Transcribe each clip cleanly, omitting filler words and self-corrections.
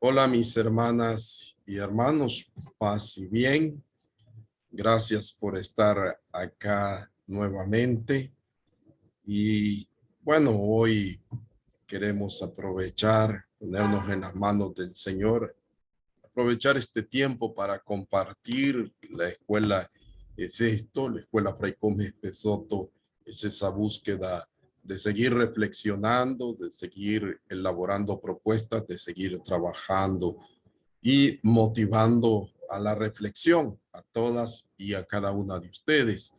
Hola mis hermanas y hermanos, paz y bien. Gracias por estar acá nuevamente. Y bueno, hoy queremos aprovechar, ponernos en las manos del Señor, aprovechar este tiempo para compartir. La escuela es esto, la escuela Fray Gómez Pezotto es esa búsqueda de seguir reflexionando, de seguir elaborando propuestas, de seguir trabajando y motivando a la reflexión a todas y a cada una de ustedes.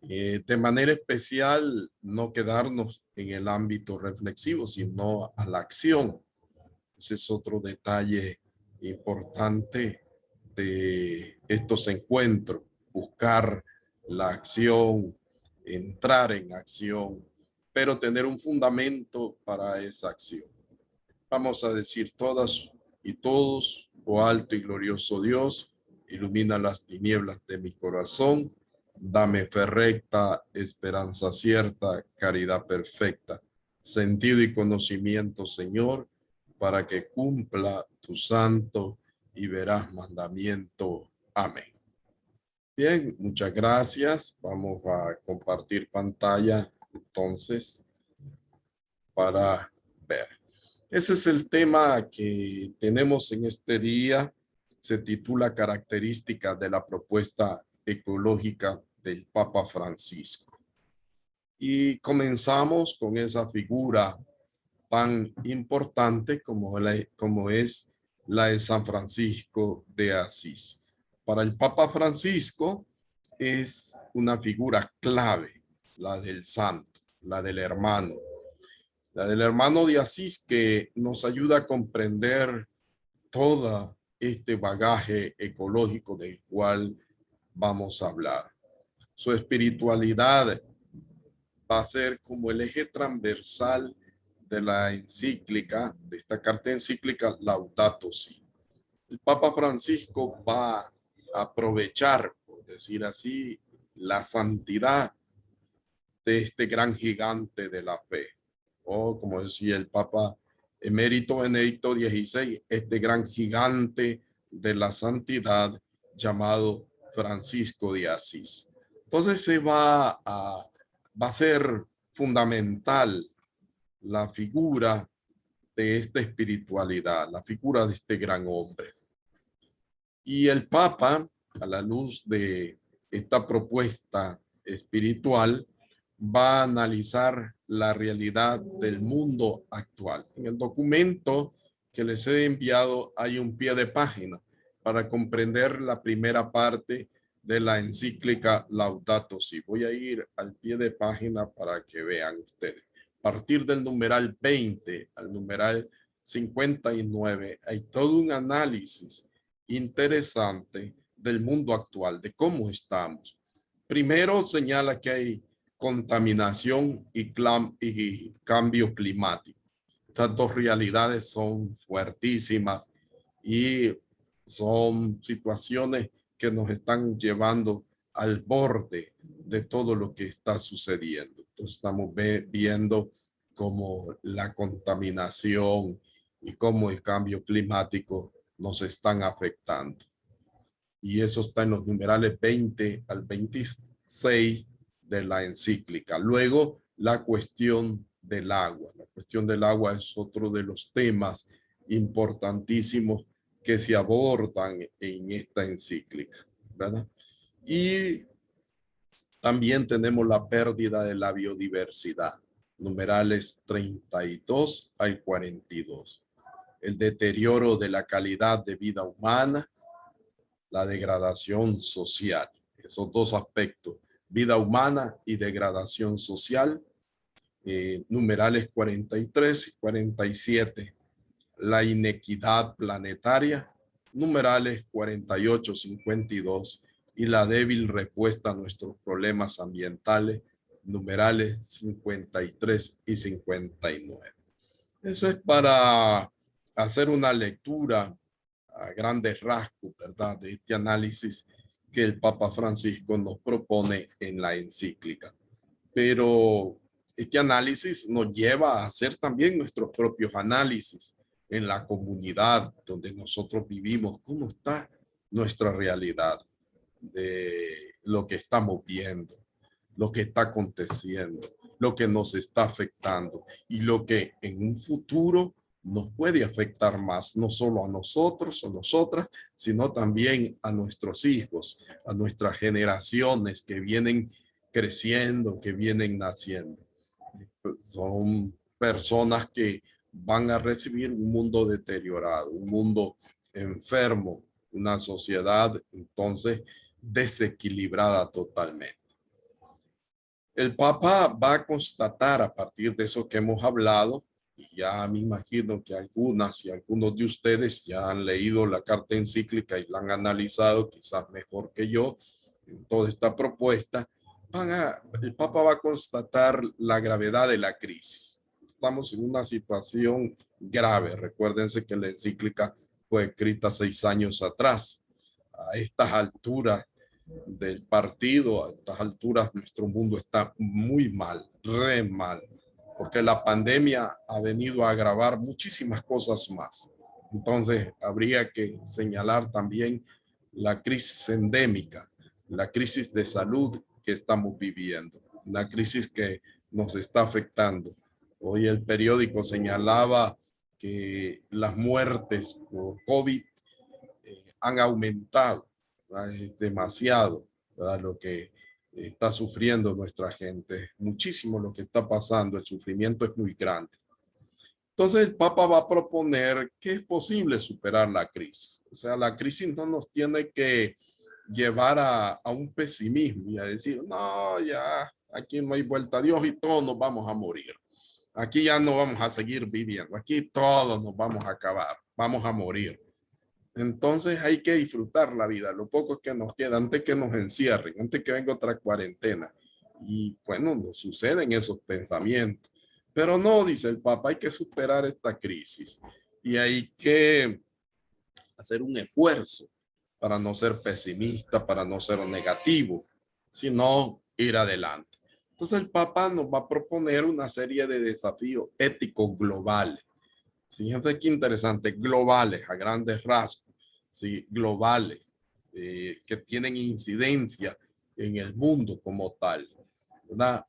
De manera especial, no quedarnos en el ámbito reflexivo, sino a la acción. Ese es otro detalle importante de estos encuentros, buscar la acción, entrar en acción, pero tener un fundamento para esa acción. Vamos a decir todas y todos: oh alto y glorioso Dios, ilumina las tinieblas de mi corazón, dame fe recta, esperanza cierta, caridad perfecta, sentido y conocimiento, Señor, para que cumpla tu santo y veraz mandamiento. Amén. Bien, muchas gracias. Vamos a compartir pantalla entonces para ver. Ese es el tema que tenemos en este día. Se titula Características de la propuesta ecológica del Papa Francisco. Y comenzamos con esa figura tan importante como es la de San Francisco de Asís. Para el Papa Francisco es una figura clave, la del santo, la del hermano de Asís, que nos ayuda a comprender todo este bagaje ecológico del cual vamos a hablar. Su espiritualidad va a ser como el eje transversal de la encíclica, de esta carta encíclica Laudato Si. El Papa Francisco va a aprovechar, por decir así, la santidad de este gran gigante de la fe, o como decía el Papa Emérito Benedicto XVI, este gran gigante de la santidad llamado Francisco de Asís. Entonces va a ser fundamental la figura de esta espiritualidad, la figura de este gran hombre. Y el Papa, a la luz de esta propuesta espiritual, va a analizar la realidad del mundo actual. En el documento que les he enviado hay un pie de página para comprender la primera parte de la encíclica Laudato Si. Voy a ir al pie de página para que vean ustedes. A partir del numeral 20 al numeral 59 hay todo un análisis interesante del mundo actual, de cómo estamos. Primero señala que hay contaminación y cambio climático. Estas dos realidades son fuertísimas y son situaciones que nos están llevando al borde de todo lo que está sucediendo. Entonces estamos viendo cómo la contaminación y cómo el cambio climático nos están afectando. Y eso está en los numerales 20 al 26 de la encíclica. Luego, la cuestión del agua. La cuestión del agua es otro de los temas importantísimos que se abordan en esta encíclica, ¿verdad? Y también tenemos la pérdida de la biodiversidad, numerales 32 al 42. El deterioro de la calidad de vida humana, la degradación social. Esos dos aspectos, vida humana y degradación social, numerales 43 y 47. La inequidad planetaria, numerales 48, 52. Y la débil respuesta a nuestros problemas ambientales, numerales 53 y 59. Eso es para hacer una lectura a grandes rasgos, ¿verdad?, de este análisis que el Papa Francisco nos propone en la encíclica. Pero este análisis nos lleva a hacer también nuestros propios análisis, en la comunidad donde nosotros vivimos, cómo está nuestra realidad de lo que estamos viendo, lo que está aconteciendo, lo que nos está afectando y lo que en un futuro nos puede afectar más, no solo a nosotros o nosotras, sino también a nuestros hijos, a nuestras generaciones que vienen creciendo, que vienen naciendo. Son personas que van a recibir un mundo deteriorado, un mundo enfermo, una sociedad entonces desequilibrada totalmente. El Papa va a constatar a partir de eso que hemos hablado, y ya me imagino que algunas y algunos de ustedes ya han leído la carta encíclica y la han analizado quizás mejor que yo en toda esta propuesta. El Papa va a constatar la gravedad de la crisis. Estamos en una situación grave. Recuérdense que la encíclica fue escrita 6 años atrás. A estas alturas del partido, a estas alturas nuestro mundo está muy mal, re mal, porque la pandemia ha venido a agravar muchísimas cosas más. Entonces habría que señalar también la crisis endémica, la crisis de salud que estamos viviendo, una crisis que nos está afectando. Hoy el periódico señalaba que las muertes por COVID han aumentado, ¿verdad? Es demasiado, ¿verdad? Lo que está sufriendo nuestra gente, muchísimo lo que está pasando, el sufrimiento es muy grande. Entonces el Papa va a proponer que es posible superar la crisis. O sea, la crisis no nos tiene que llevar a un pesimismo y a decir, no, ya, aquí no hay vuelta a Dios y todos nos vamos a morir. Aquí ya no vamos a seguir viviendo, aquí todos nos vamos a acabar, vamos a morir. Entonces hay que disfrutar la vida, lo poco que nos queda antes que nos encierren, antes que venga otra cuarentena. Y bueno, nos suceden esos pensamientos. Pero no, dice el Papa, hay que superar esta crisis y hay que hacer un esfuerzo para no ser pesimista, para no ser negativo, sino ir adelante. Entonces el Papa nos va a proponer una serie de desafíos éticos globales. Fíjense qué interesante, globales, a grandes rasgos, ¿sí? Globales, que tienen incidencia en el mundo como tal, ¿verdad?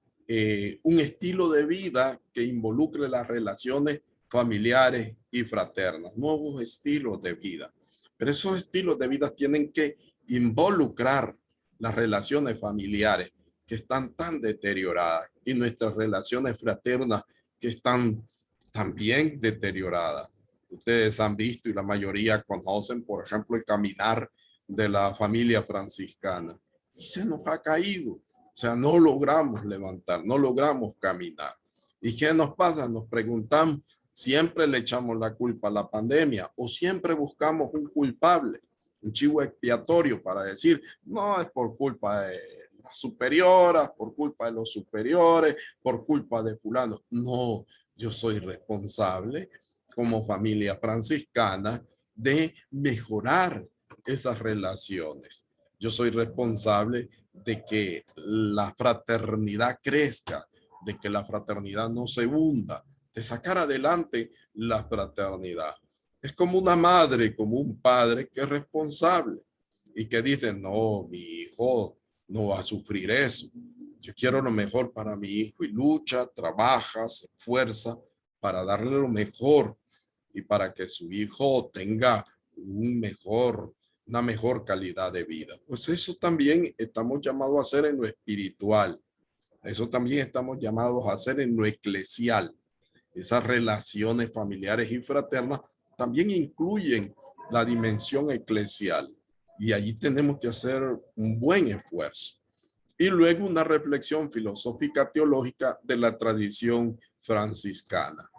Un estilo de vida que involucre las relaciones familiares y fraternas, nuevos estilos de vida. Pero esos estilos de vida tienen que involucrar las relaciones familiares que están tan deterioradas y nuestras relaciones fraternas que están también deterioradas. Ustedes han visto y la mayoría conocen, por ejemplo, el caminar de la familia franciscana y se nos ha caído. O sea, no logramos levantar, no logramos caminar. ¿Y qué nos pasa? Nos preguntamos, ¿siempre le echamos la culpa a la pandemia o siempre buscamos un culpable, un chivo expiatorio para decir, no, es por culpa de las superioras, por culpa de los superiores, por culpa de fulano? No, yo soy responsable como familia franciscana de mejorar esas relaciones. Yo soy responsable de que la fraternidad crezca, de que la fraternidad no se hunda, de sacar adelante la fraternidad. Es como una madre, como un padre que es responsable y que dice, no, mi hijo no va a sufrir eso. Yo quiero lo mejor para mi hijo y lucha, trabaja, se esfuerza para darle lo mejor y para que su hijo tenga una mejor calidad de vida. Pues eso también estamos llamados a hacer en lo espiritual. Eso también estamos llamados a hacer en lo eclesial. Esas relaciones familiares y fraternas también incluyen la dimensión eclesial. Y allí tenemos que hacer un buen esfuerzo. Y luego una reflexión filosófica teológica de la tradición franciscana.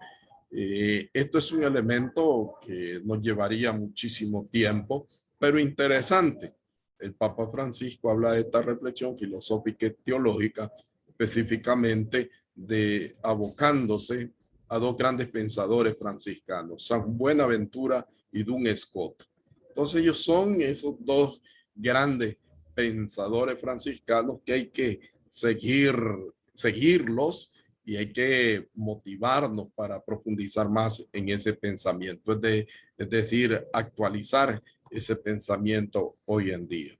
Esto es un elemento que nos llevaría muchísimo tiempo, pero interesante. El Papa Francisco habla de esta reflexión filosófica y teológica específicamente de abocándose a dos grandes pensadores franciscanos, San Buenaventura y Duns Scott. Entonces ellos son esos dos grandes pensadores franciscanos que hay que seguirlos y hay que motivarnos para profundizar más en ese pensamiento, es decir, actualizar ese pensamiento hoy en día.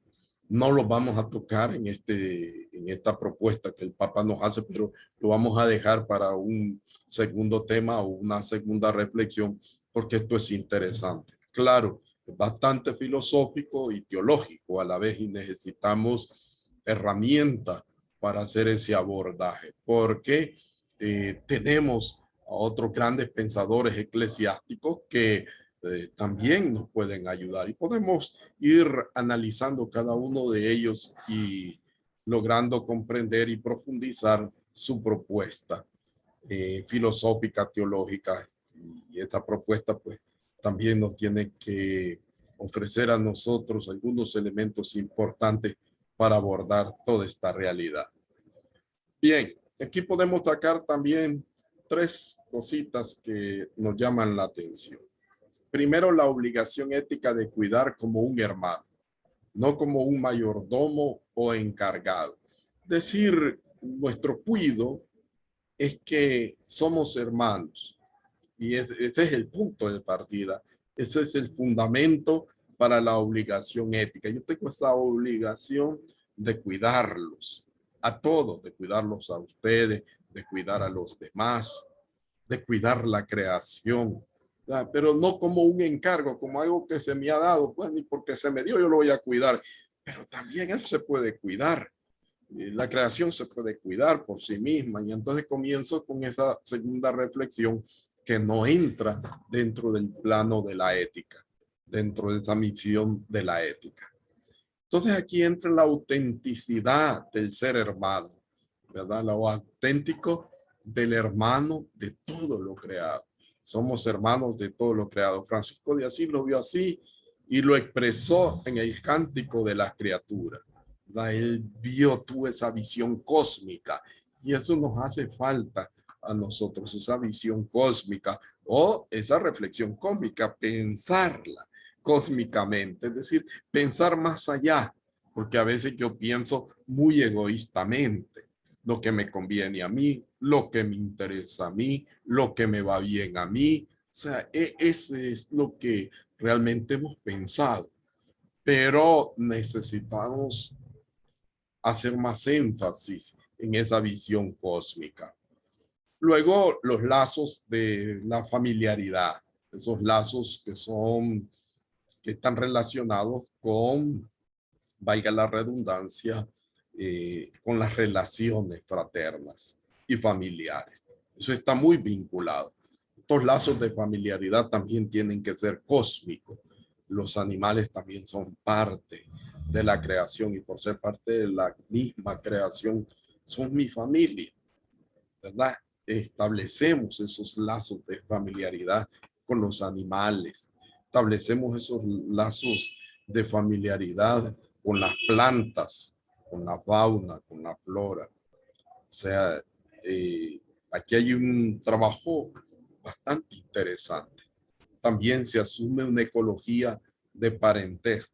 No lo vamos a tocar en esta propuesta que el Papa nos hace, pero lo vamos a dejar para un segundo tema o una segunda reflexión, porque esto es interesante. Claro, es bastante filosófico y teológico a la vez, y necesitamos herramientas para hacer ese abordaje, porque tenemos a otros grandes pensadores eclesiásticos que también nos pueden ayudar, y podemos ir analizando cada uno de ellos y logrando comprender y profundizar su propuesta filosófica, teológica. Y esta propuesta pues también nos tiene que ofrecer a nosotros algunos elementos importantes para abordar toda esta realidad. Bien, aquí podemos sacar también tres cositas que nos llaman la atención. Primero, la obligación ética de cuidar como un hermano, no como un mayordomo o encargado. Decir, nuestro cuido es que somos hermanos, y ese es el punto de partida. Ese es el fundamento para la obligación ética. Yo tengo esa obligación de cuidarlos a todos, de cuidarlos a ustedes, de cuidar a los demás, de cuidar la creación, pero no como un encargo, como algo que se me ha dado, pues ni porque se me dio yo lo voy a cuidar, pero también él se puede cuidar. La creación se puede cuidar por sí misma, y entonces comienzo con esa segunda reflexión que no entra dentro del plano de la ética, dentro de esa misión de la ética. Entonces aquí entra la autenticidad del ser hermano, ¿verdad? Lo auténtico del hermano de todo lo creado. Somos hermanos de todo lo creado. Francisco de Asís lo vio así y lo expresó en el Cántico de las Criaturas. Él vio, tuvo esa visión cósmica, y eso nos hace falta a nosotros, esa visión cósmica o esa reflexión cósmica, pensarla cósmicamente, es decir, pensar más allá, porque a veces yo pienso muy egoístamente, lo que me conviene a mí, lo que me interesa a mí, lo que me va bien a mí. O sea, ese es lo que realmente hemos pensado, pero necesitamos hacer más énfasis en esa visión cósmica. Luego, los lazos de la familiaridad, esos lazos que están relacionados con, valga la redundancia, con las relaciones fraternas y familiares. Eso está muy vinculado. Estos lazos de familiaridad también tienen que ser cósmicos. Los animales también son parte de la creación, y por ser parte de la misma creación son mi familia, ¿verdad? Establecemos esos lazos de familiaridad con los animales, establecemos esos lazos de familiaridad con las plantas, con la fauna, con la flora. O sea, aquí hay un trabajo bastante interesante. También se asume una ecología de parentesco.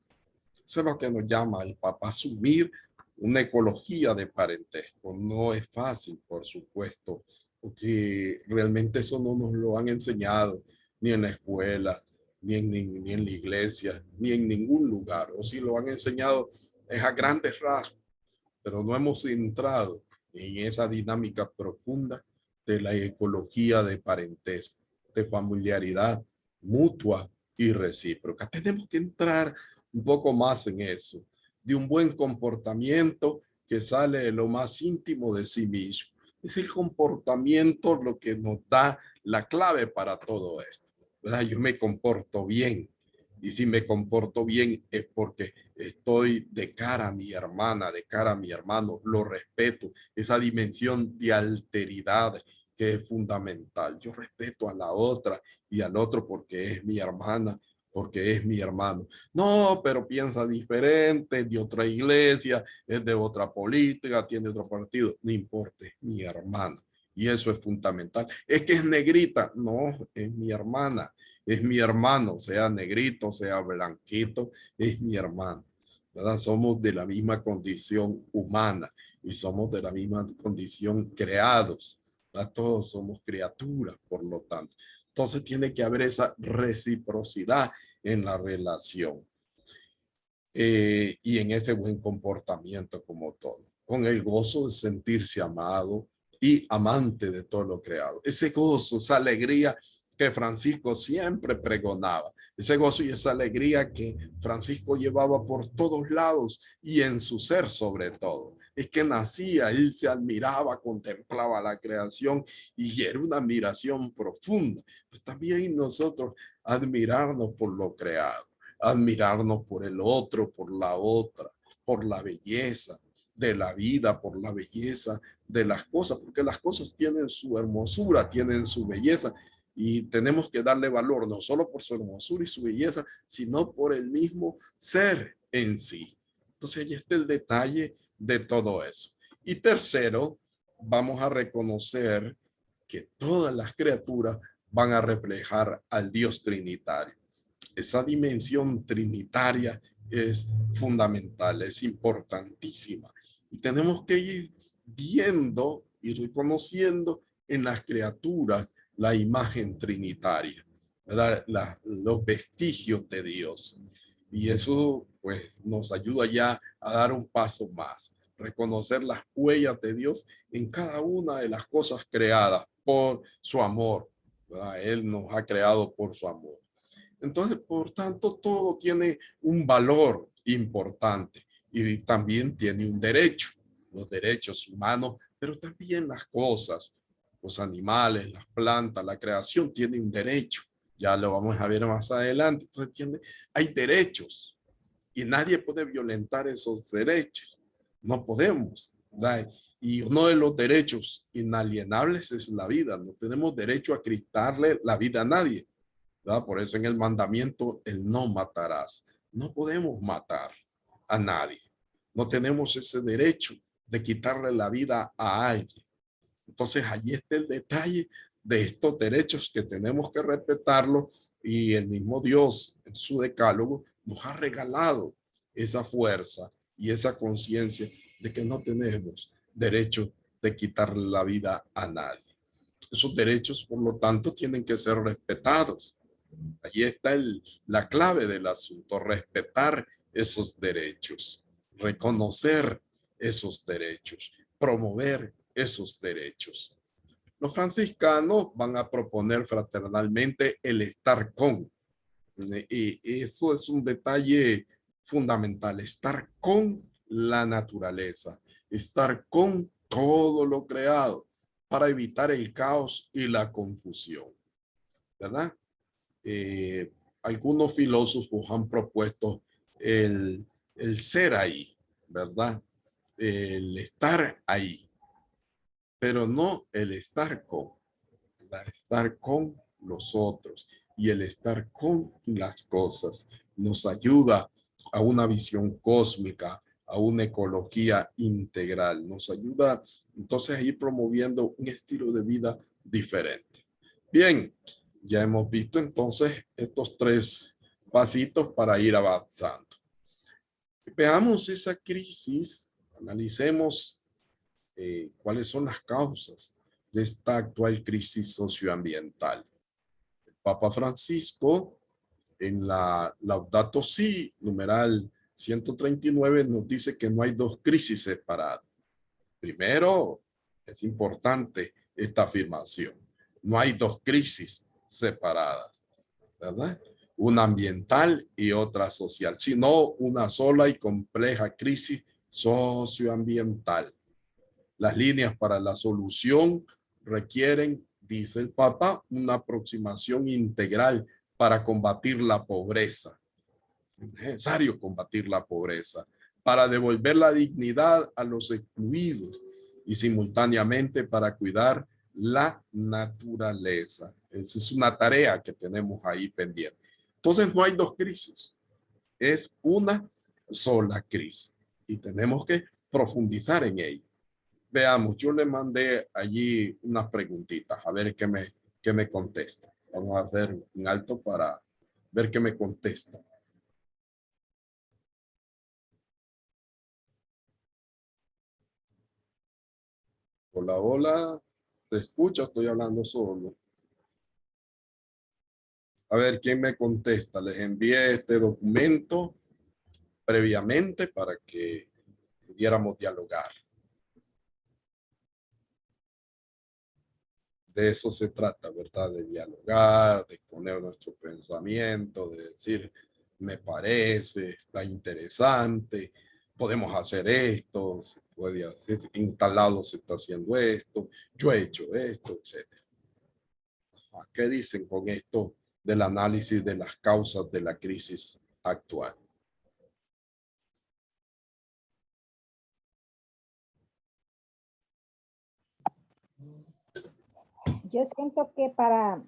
Eso es lo que nos llama el Papa, asumir una ecología de parentesco. No es fácil, por supuesto, porque realmente eso no nos lo han enseñado ni en la escuela, ni en la iglesia, ni en ningún lugar. O si lo han enseñado es a grandes rasgos, pero no hemos entrado en esa dinámica profunda de la ecología de parentesco, de familiaridad mutua y recíproca. Tenemos que entrar un poco más en eso, de un buen comportamiento que sale de lo más íntimo de sí mismo. Es el comportamiento lo que nos da la clave para todo esto, ¿verdad? Yo me comporto bien, y si me comporto bien es porque estoy de cara a mi hermana, de cara a mi hermano, lo respeto, esa dimensión de alteridad que es fundamental. Yo respeto a la otra y al otro porque es mi hermana, porque es mi hermano. No, pero piensa diferente, es de otra iglesia, es de otra política, tiene otro partido. No importa, es mi hermana. Y eso es fundamental. Es que es negrita. No, es mi hermana. Es mi hermano, sea negrito, sea blanquito, es mi hermano, ¿verdad? Somos de la misma condición humana y somos de la misma condición creados A todos somos criaturas, por lo tanto. Entonces tiene que haber esa reciprocidad en la relación y en ese buen comportamiento como todo, con el gozo de sentirse amado y amante de todo lo creado. Ese gozo, esa alegría que Francisco siempre pregonaba, ese gozo y esa alegría que Francisco llevaba por todos lados y en su ser sobre todo. Es que nacía, él se admiraba, contemplaba la creación y era una admiración profunda. Pues también nosotros admirarnos por lo creado, admirarnos por el otro, por la otra, por la belleza de la vida, por la belleza de las cosas, porque las cosas tienen su hermosura, tienen su belleza y tenemos que darle valor no solo por su hermosura y su belleza, sino por el mismo ser en sí. Entonces ahí está el detalle de todo eso. Y tercero, vamos a reconocer que todas las criaturas van a reflejar al Dios trinitario. Esa dimensión trinitaria es fundamental, es importantísima. Y tenemos que ir viendo y reconociendo en las criaturas la imagen trinitaria, ¿verdad? Los vestigios de Dios. Y eso pues nos ayuda ya a dar un paso más, reconocer las huellas de Dios en cada una de las cosas creadas por su amor, ¿verdad? Él nos ha creado por su amor. Entonces, por tanto, todo tiene un valor importante y también tiene un derecho, los derechos humanos, pero también las cosas, los animales, las plantas, la creación tiene un derecho. Ya lo vamos a ver más adelante. Entonces, hay derechos y nadie puede violentar esos derechos. No podemos. ¿Verdad? Y uno de los derechos inalienables es la vida. No tenemos derecho a quitarle la vida a nadie. ¿Verdad? Por eso en el mandamiento, el no matarás. No podemos matar a nadie. No tenemos ese derecho de quitarle la vida a alguien. Entonces, allí está el detalle de estos derechos que tenemos que respetarlo y el mismo Dios en su decálogo nos ha regalado esa fuerza y esa conciencia de que no tenemos derecho de quitarle la vida a nadie. Esos derechos, por lo tanto, tienen que ser respetados. Allí está la clave del asunto, respetar esos derechos, reconocer esos derechos, promover esos derechos. Los franciscanos van a proponer fraternalmente el estar con. Y eso es un detalle fundamental, estar con la naturaleza, estar con todo lo creado para evitar el caos y la confusión, ¿verdad? eh, Algunos filósofos han propuesto el ser ahí, ¿verdad? El estar ahí, pero no el estar con, ¿verdad? Estar con los otros y el estar con las cosas nos ayuda a una visión cósmica, a una ecología integral, nos ayuda entonces a ir promoviendo un estilo de vida diferente. Bien, ya hemos visto entonces estos tres pasitos para ir avanzando. Veamos esa crisis, analicemos cuáles son las causas de esta actual crisis socioambiental. El Papa Francisco, en la Laudato Si, numeral 139, nos dice que no hay dos crisis separadas. Primero, es importante esta afirmación. No hay dos crisis separadas, ¿verdad? Una ambiental y otra social, sino una sola y compleja crisis socioambiental. Las líneas para la solución requieren, dice el Papa, una aproximación integral para combatir la pobreza. Es necesario combatir la pobreza para devolver la dignidad a los excluidos y simultáneamente para cuidar la naturaleza. Esa es una tarea que tenemos ahí pendiente. Entonces no hay dos crisis, es una sola crisis y tenemos que profundizar en ella. Veamos, yo le mandé allí unas preguntitas, a ver qué me contesta. Vamos a hacer un alto para ver qué me contesta. Hola, hola. ¿Se escucha? Estoy hablando solo. A ver, ¿quién me contesta? Les envié este documento previamente para que pudiéramos dialogar. De eso se trata, ¿verdad? De dialogar, de poner nuestro pensamiento, de decir, me parece, está interesante, podemos hacer esto, se puede hacer, instalado se está haciendo esto, yo he hecho esto, etcétera. ¿Qué dicen con esto del análisis de las causas de la crisis actual? Yo siento que para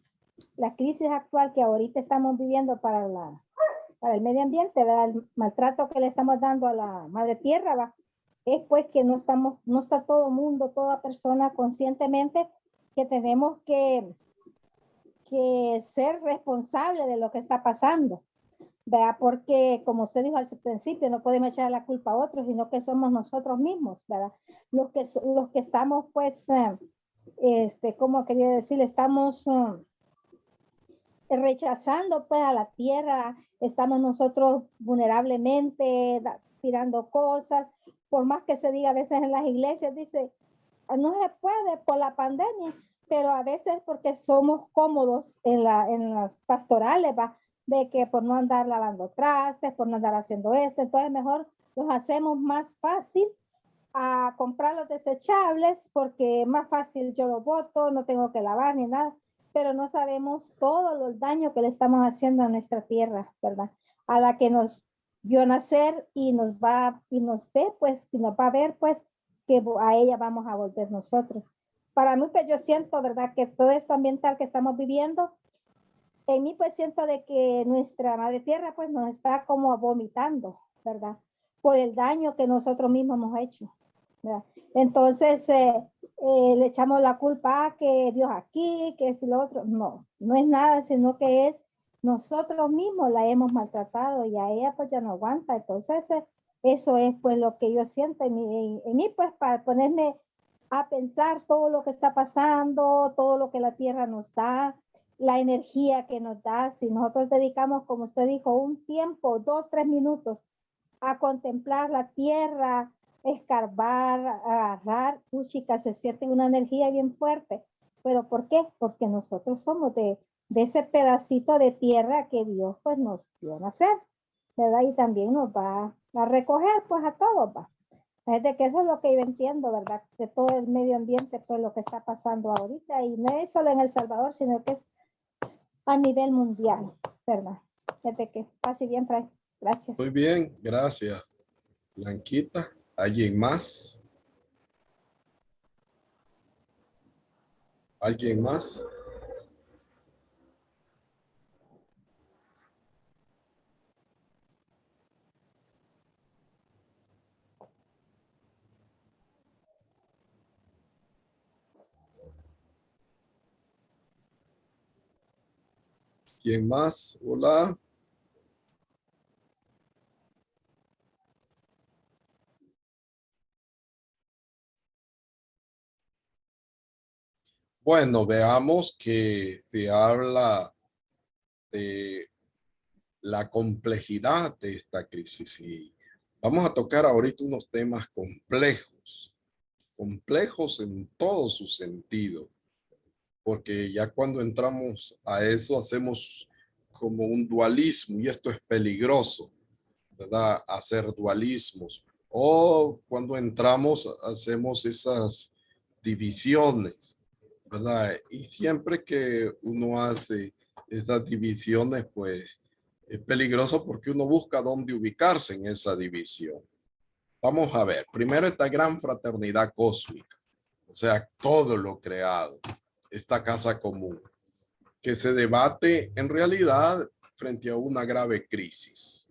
la crisis actual que ahorita estamos viviendo para el medio ambiente, ¿verdad? El maltrato que le estamos dando a la madre tierra, ¿va? Es pues que no está todo mundo, toda persona conscientemente que tenemos que ser responsable de lo que está pasando, ¿verdad? Porque como usted dijo al principio, no podemos echar la culpa a otros, sino que somos nosotros mismos, ¿verdad? Los que estamos pues, ¿cómo quería decir? Estamos rechazando pues a la tierra, estamos nosotros vulnerablemente tirando cosas, por más que se diga a veces en las iglesias, dice, no se puede por la pandemia, pero a veces porque somos cómodos en las pastorales, ¿va? De que por no andar lavando trastes, por no andar haciendo esto, entonces mejor los hacemos más fácil a comprar los desechables porque es más fácil, yo los boto, no tengo que lavar ni nada, pero no sabemos todo el daño que le estamos haciendo a nuestra tierra, ¿verdad? A la que nos vio nacer y nos ve, pues, y nos va a ver, pues, que a ella vamos a volver nosotros. Para mí, pues, yo siento, ¿verdad? Que todo esto ambiental que estamos viviendo, en mí, pues, siento de que nuestra madre tierra, pues, nos está como vomitando, ¿verdad? Por el daño que nosotros mismos hemos hecho. ¿Verdad? Entonces, le echamos la culpa a que Dios aquí, que es lo otro. No, no es nada, sino que es nosotros mismos la hemos maltratado y a ella pues ya no aguanta. Entonces, eso es pues lo que yo siento en mí, pues para ponerme a pensar todo lo que está pasando, todo lo que la tierra nos da, la energía que nos da. Si nosotros dedicamos, como usted dijo, un tiempo, 2, 3 minutos a contemplar la tierra, escarbar, agarrar, puchica, se siente una energía bien fuerte. ¿Pero por qué? Porque nosotros somos de ese pedacito de tierra que Dios pues nos dio a nacer, ¿verdad? Y también nos va a recoger pues a todos, ¿va? Es de que eso es lo que yo entiendo, ¿verdad? De todo el medio ambiente, pues lo que está pasando ahorita, y no es solo en El Salvador, sino que es a nivel mundial, ¿verdad? Es de que pase bien, Fray. Gracias. Muy bien, gracias, Blanquita. ¿Alguien más? ¿Alguien más? ¿Quién más? Hola. Bueno, veamos que se habla de la complejidad de esta crisis y vamos a tocar ahorita unos temas complejos, complejos en todo su sentido, porque ya cuando entramos a eso hacemos como un dualismo y esto es peligroso, ¿verdad? Hacer dualismos o cuando entramos hacemos esas divisiones, ¿verdad? Y siempre que uno hace esas divisiones, pues es peligroso porque uno busca dónde ubicarse en esa división. Vamos a ver, primero esta gran fraternidad cósmica, o sea, todo lo creado, esta casa común, que se debate en realidad frente a una grave crisis.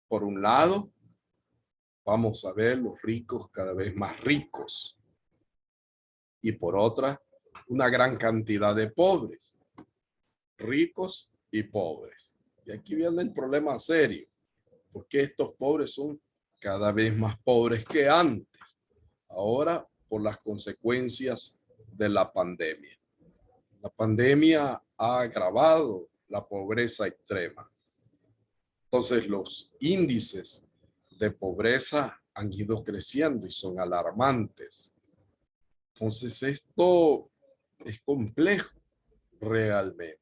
Por un lado, vamos a ver los ricos cada vez más ricos y por otra, una gran cantidad de pobres, ricos y pobres. Y aquí viene el problema serio, porque estos pobres son cada vez más pobres que antes. Ahora, por las consecuencias de la pandemia. La pandemia ha agravado la pobreza extrema. Entonces, los índices de pobreza han ido creciendo y son alarmantes. Entonces, esto es complejo realmente.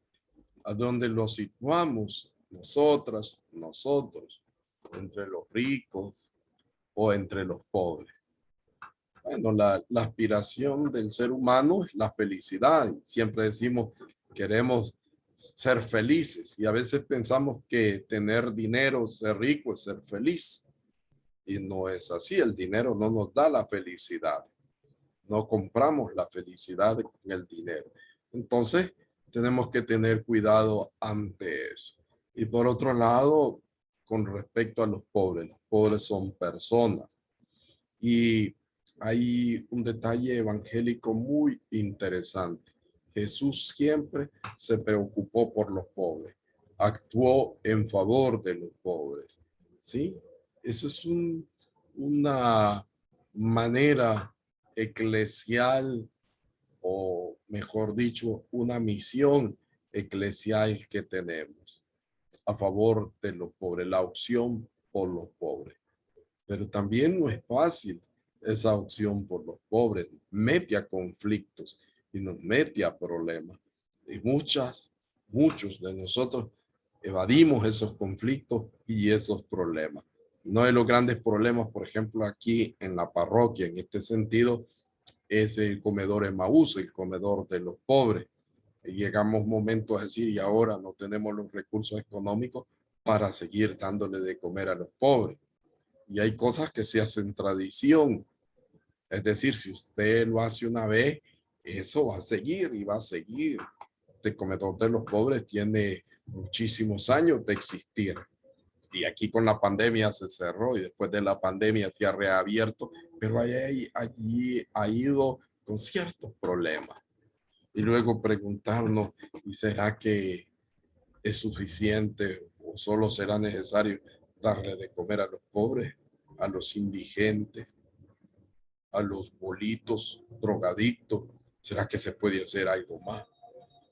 A donde lo situamos nosotros, entre los ricos o entre los pobres. Bueno, la aspiración del ser humano es la felicidad. Siempre decimos, queremos ser felices y a veces pensamos que tener dinero, ser rico es ser feliz. Y no es así, el dinero no nos da la felicidad. No compramos la felicidad con el dinero. Entonces, tenemos que tener cuidado ante eso. Y por otro lado, con respecto a los pobres son personas. Y hay un detalle evangélico muy interesante. Jesús siempre se preocupó por los pobres, actuó en favor de los pobres. ¿Sí? Eso es una manera eclesial, o mejor dicho, una misión eclesial que tenemos a favor de los pobres, la opción por los pobres. Pero también no es fácil esa opción por los pobres, mete a conflictos y nos mete a problemas. Y muchos de nosotros evadimos esos conflictos y esos problemas. Uno de los grandes problemas, por ejemplo, aquí en la parroquia, en este sentido, es el comedor Emaús, el comedor de los pobres. Y llegamos momentos a decir, y ahora no tenemos los recursos económicos para seguir dándole de comer a los pobres. Y hay cosas que se hacen tradición. Es decir, si usted lo hace una vez, eso va a seguir y va a seguir. Este comedor de los pobres tiene muchísimos años de existir. Y aquí con la pandemia se cerró y después de la pandemia se ha reabierto, pero allí ha ido con ciertos problemas. Y luego preguntarnos, ¿y será que es suficiente o solo será necesario darle de comer a los pobres, a los indigentes, a los bolitos, drogadictos? ¿Será que se puede hacer algo más?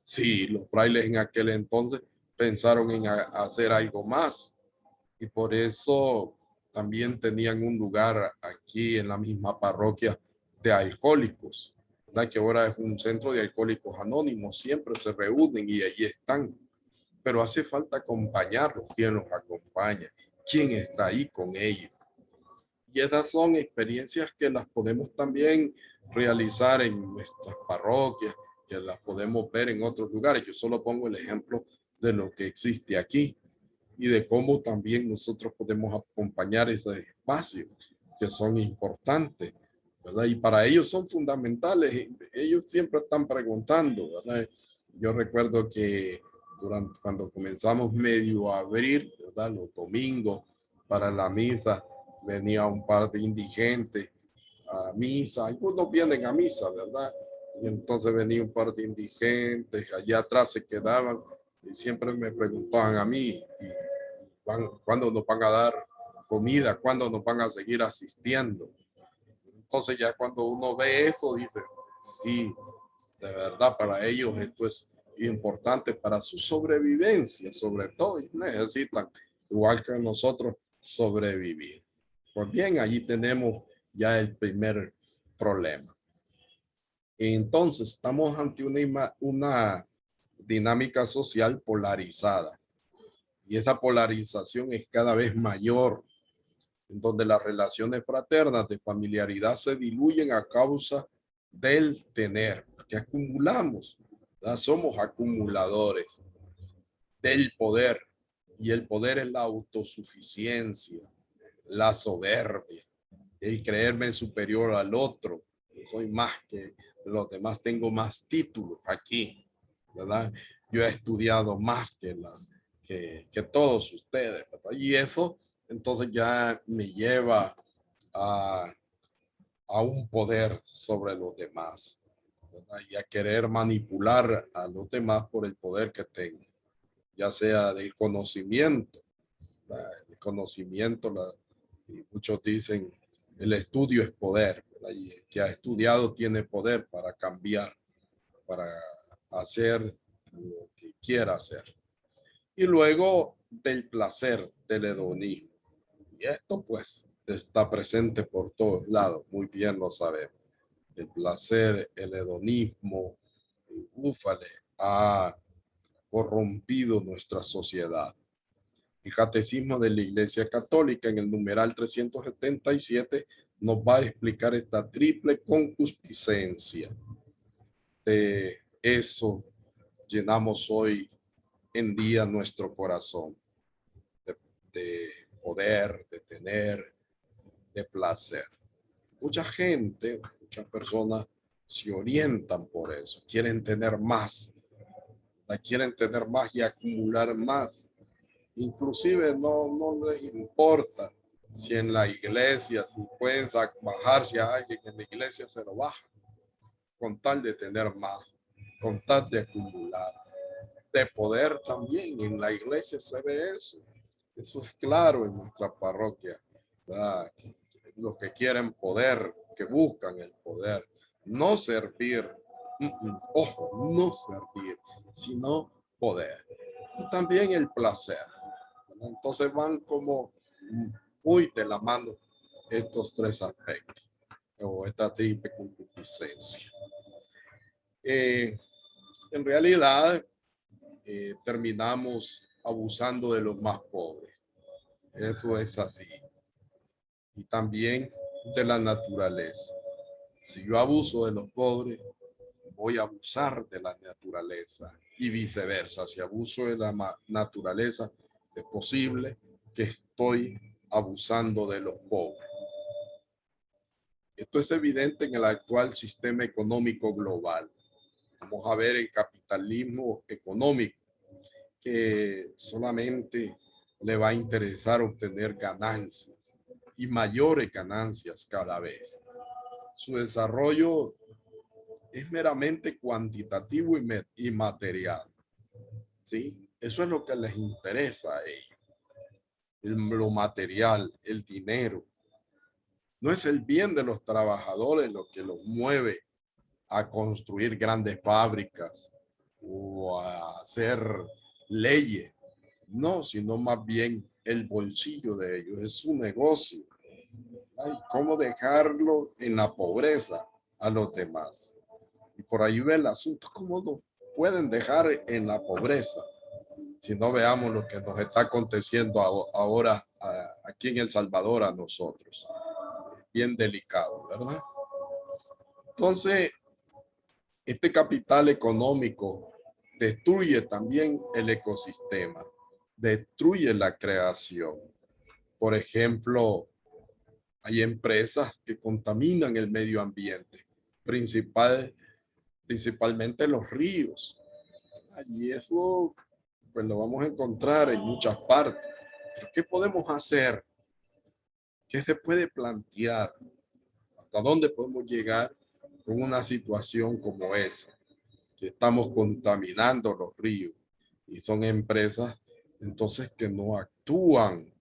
Sí, los frailes en aquel entonces pensaron en hacer algo más y por eso también tenían un lugar aquí en la misma parroquia de alcohólicos, ¿verdad? Que ahora es un centro de alcohólicos anónimos, siempre se reúnen y allí están, pero hace falta acompañarlos. ¿Quién los acompaña? ¿Quién está ahí con ellos? Y esas son experiencias que las podemos también realizar en nuestras parroquias, que las podemos ver en otros lugares. Yo solo pongo el ejemplo de lo que existe aquí y de cómo también nosotros podemos acompañar esos espacios que son importantes, ¿verdad? Y para ellos son fundamentales. Ellos siempre están preguntando, ¿verdad? Yo recuerdo que cuando comenzamos medio a abrir, ¿verdad? Los domingos para la misa, venía un par de indigentes a misa. Algunos vienen a misa, ¿verdad? Y entonces venía un par de indigentes, allá atrás se quedaban y siempre me preguntaban a mí, ¿cuándo nos van a dar comida? ¿Cuándo nos van a seguir asistiendo? Entonces ya cuando uno ve eso, dice, sí, de verdad, para ellos esto es importante para su sobrevivencia, sobre todo, y necesitan, igual que nosotros, sobrevivir. Pues bien, allí tenemos ya el primer problema. Entonces, estamos ante una dinámica social polarizada. Y esa polarización es cada vez mayor, en donde las relaciones fraternas de familiaridad se diluyen a causa del tener, que acumulamos, ¿verdad? Somos acumuladores del poder, y el poder es la autosuficiencia, la soberbia, el creerme superior al otro. Soy más que los demás, tengo más títulos aquí, ¿verdad? Yo he estudiado más que todos ustedes, ¿verdad? Y eso entonces ya me lleva a, a un poder sobre los demás, ¿verdad? Y a querer manipular a los demás por el poder que tengo, ya sea del conocimiento, ¿verdad? El conocimiento, y muchos dicen, el estudio es poder, ¿verdad? Y el que ha estudiado tiene poder para cambiar, para hacer lo que quiera hacer. Y luego del placer, del hedonismo. Y esto pues está presente por todos lados, muy bien lo sabemos. El placer, el hedonismo, úfale, ha corrompido nuestra sociedad. El Catecismo de la Iglesia Católica en el numeral 377 nos va a explicar esta triple concupiscencia. De eso llenamos hoy en día nuestro corazón, de poder, de tener, de placer. Mucha gente, muchas personas se orientan por eso, quieren tener más, quieren tener más y acumular más. Inclusive no les importa si en la iglesia, si pueden bajarse a alguien en la iglesia, se lo bajan, con tal de tener más, con tal de acumular, de poder también. En la iglesia se ve eso. Eso es claro en nuestra parroquia, ¿verdad? Los que quieren poder, que buscan el poder, no servir, ojo, no servir, sino poder. Y también el placer. Entonces van como muy de la mano estos tres aspectos, o esta triple concupiscencia. En realidad, terminamos abusando de los más pobres. Eso es así. Y también de la naturaleza. Si yo abuso de los pobres, voy a abusar de la naturaleza y viceversa. Si abuso de la naturaleza, es posible que estoy abusando de los pobres. Esto es evidente en el actual sistema económico global. Vamos a ver el capitalismo económico, que solamente le va a interesar obtener ganancias y mayores ganancias cada vez. Su desarrollo es meramente cuantitativo y material. ¿Sí? Eso es lo que les interesa a ellos. Lo material, el dinero. No es el bien de los trabajadores lo que los mueve a construir grandes fábricas o a hacer leyes. No, sino más bien el bolsillo de ellos. Es su negocio. Ay, ¿cómo dejarlo en la pobreza a los demás? Y por ahí ve el asunto. ¿Cómo lo pueden dejar en la pobreza? Si no veamos lo que nos está aconteciendo ahora aquí en El Salvador a nosotros. Bien delicado, ¿verdad? Entonces, este capital económico destruye también el ecosistema, destruye la creación. Por ejemplo, hay empresas que contaminan el medio ambiente, principalmente los ríos. Y eso pues lo vamos a encontrar en muchas partes. ¿Pero qué podemos hacer? ¿Qué se puede plantear? ¿Hasta dónde podemos llegar con una situación como esa? Que estamos contaminando los ríos y son empresas entonces que no actúan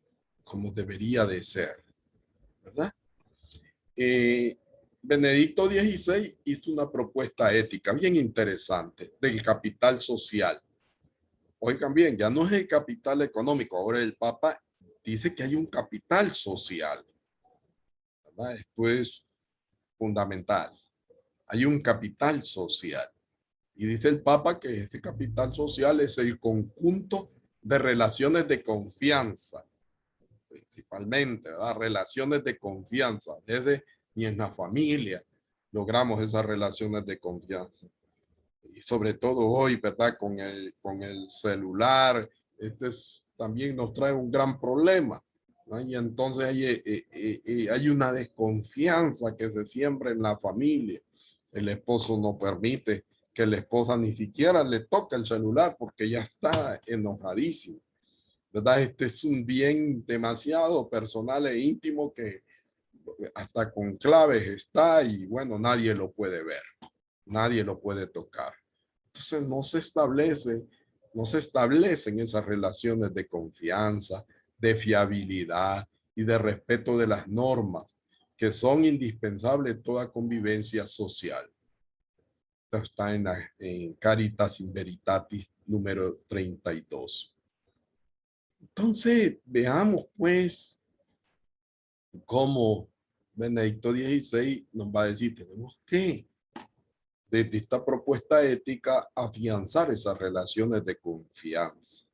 como debería de ser, ¿verdad? Benedicto XVI hizo una propuesta ética bien interesante del capital social. Oigan bien, ya no es el capital económico, ahora el Papa dice que hay un capital social, ¿verdad? Esto es fundamental. Hay un capital social. Y dice el Papa que ese capital social es el conjunto de relaciones de confianza, principalmente, ¿verdad? Relaciones de confianza, desde ni en la familia logramos esas relaciones de confianza. Y sobre todo hoy, ¿verdad? Con el celular, también nos trae un gran problema, ¿no? Y entonces hay una desconfianza que se siembra en la familia. El esposo no permite que la esposa ni siquiera le toque el celular porque ya está enojadísimo, ¿verdad? Este es un bien demasiado personal e íntimo que hasta con claves está y bueno, nadie lo puede ver, nadie lo puede tocar. Entonces no se establecen esas relaciones de confianza, de fiabilidad y de respeto de las normas. que son indispensables toda convivencia social. Esto está en Caritas in Veritatis número 32. Entonces, veamos pues cómo Benedicto XVI nos va a decir, tenemos que, desde esta propuesta ética, afianzar esas relaciones de confianza,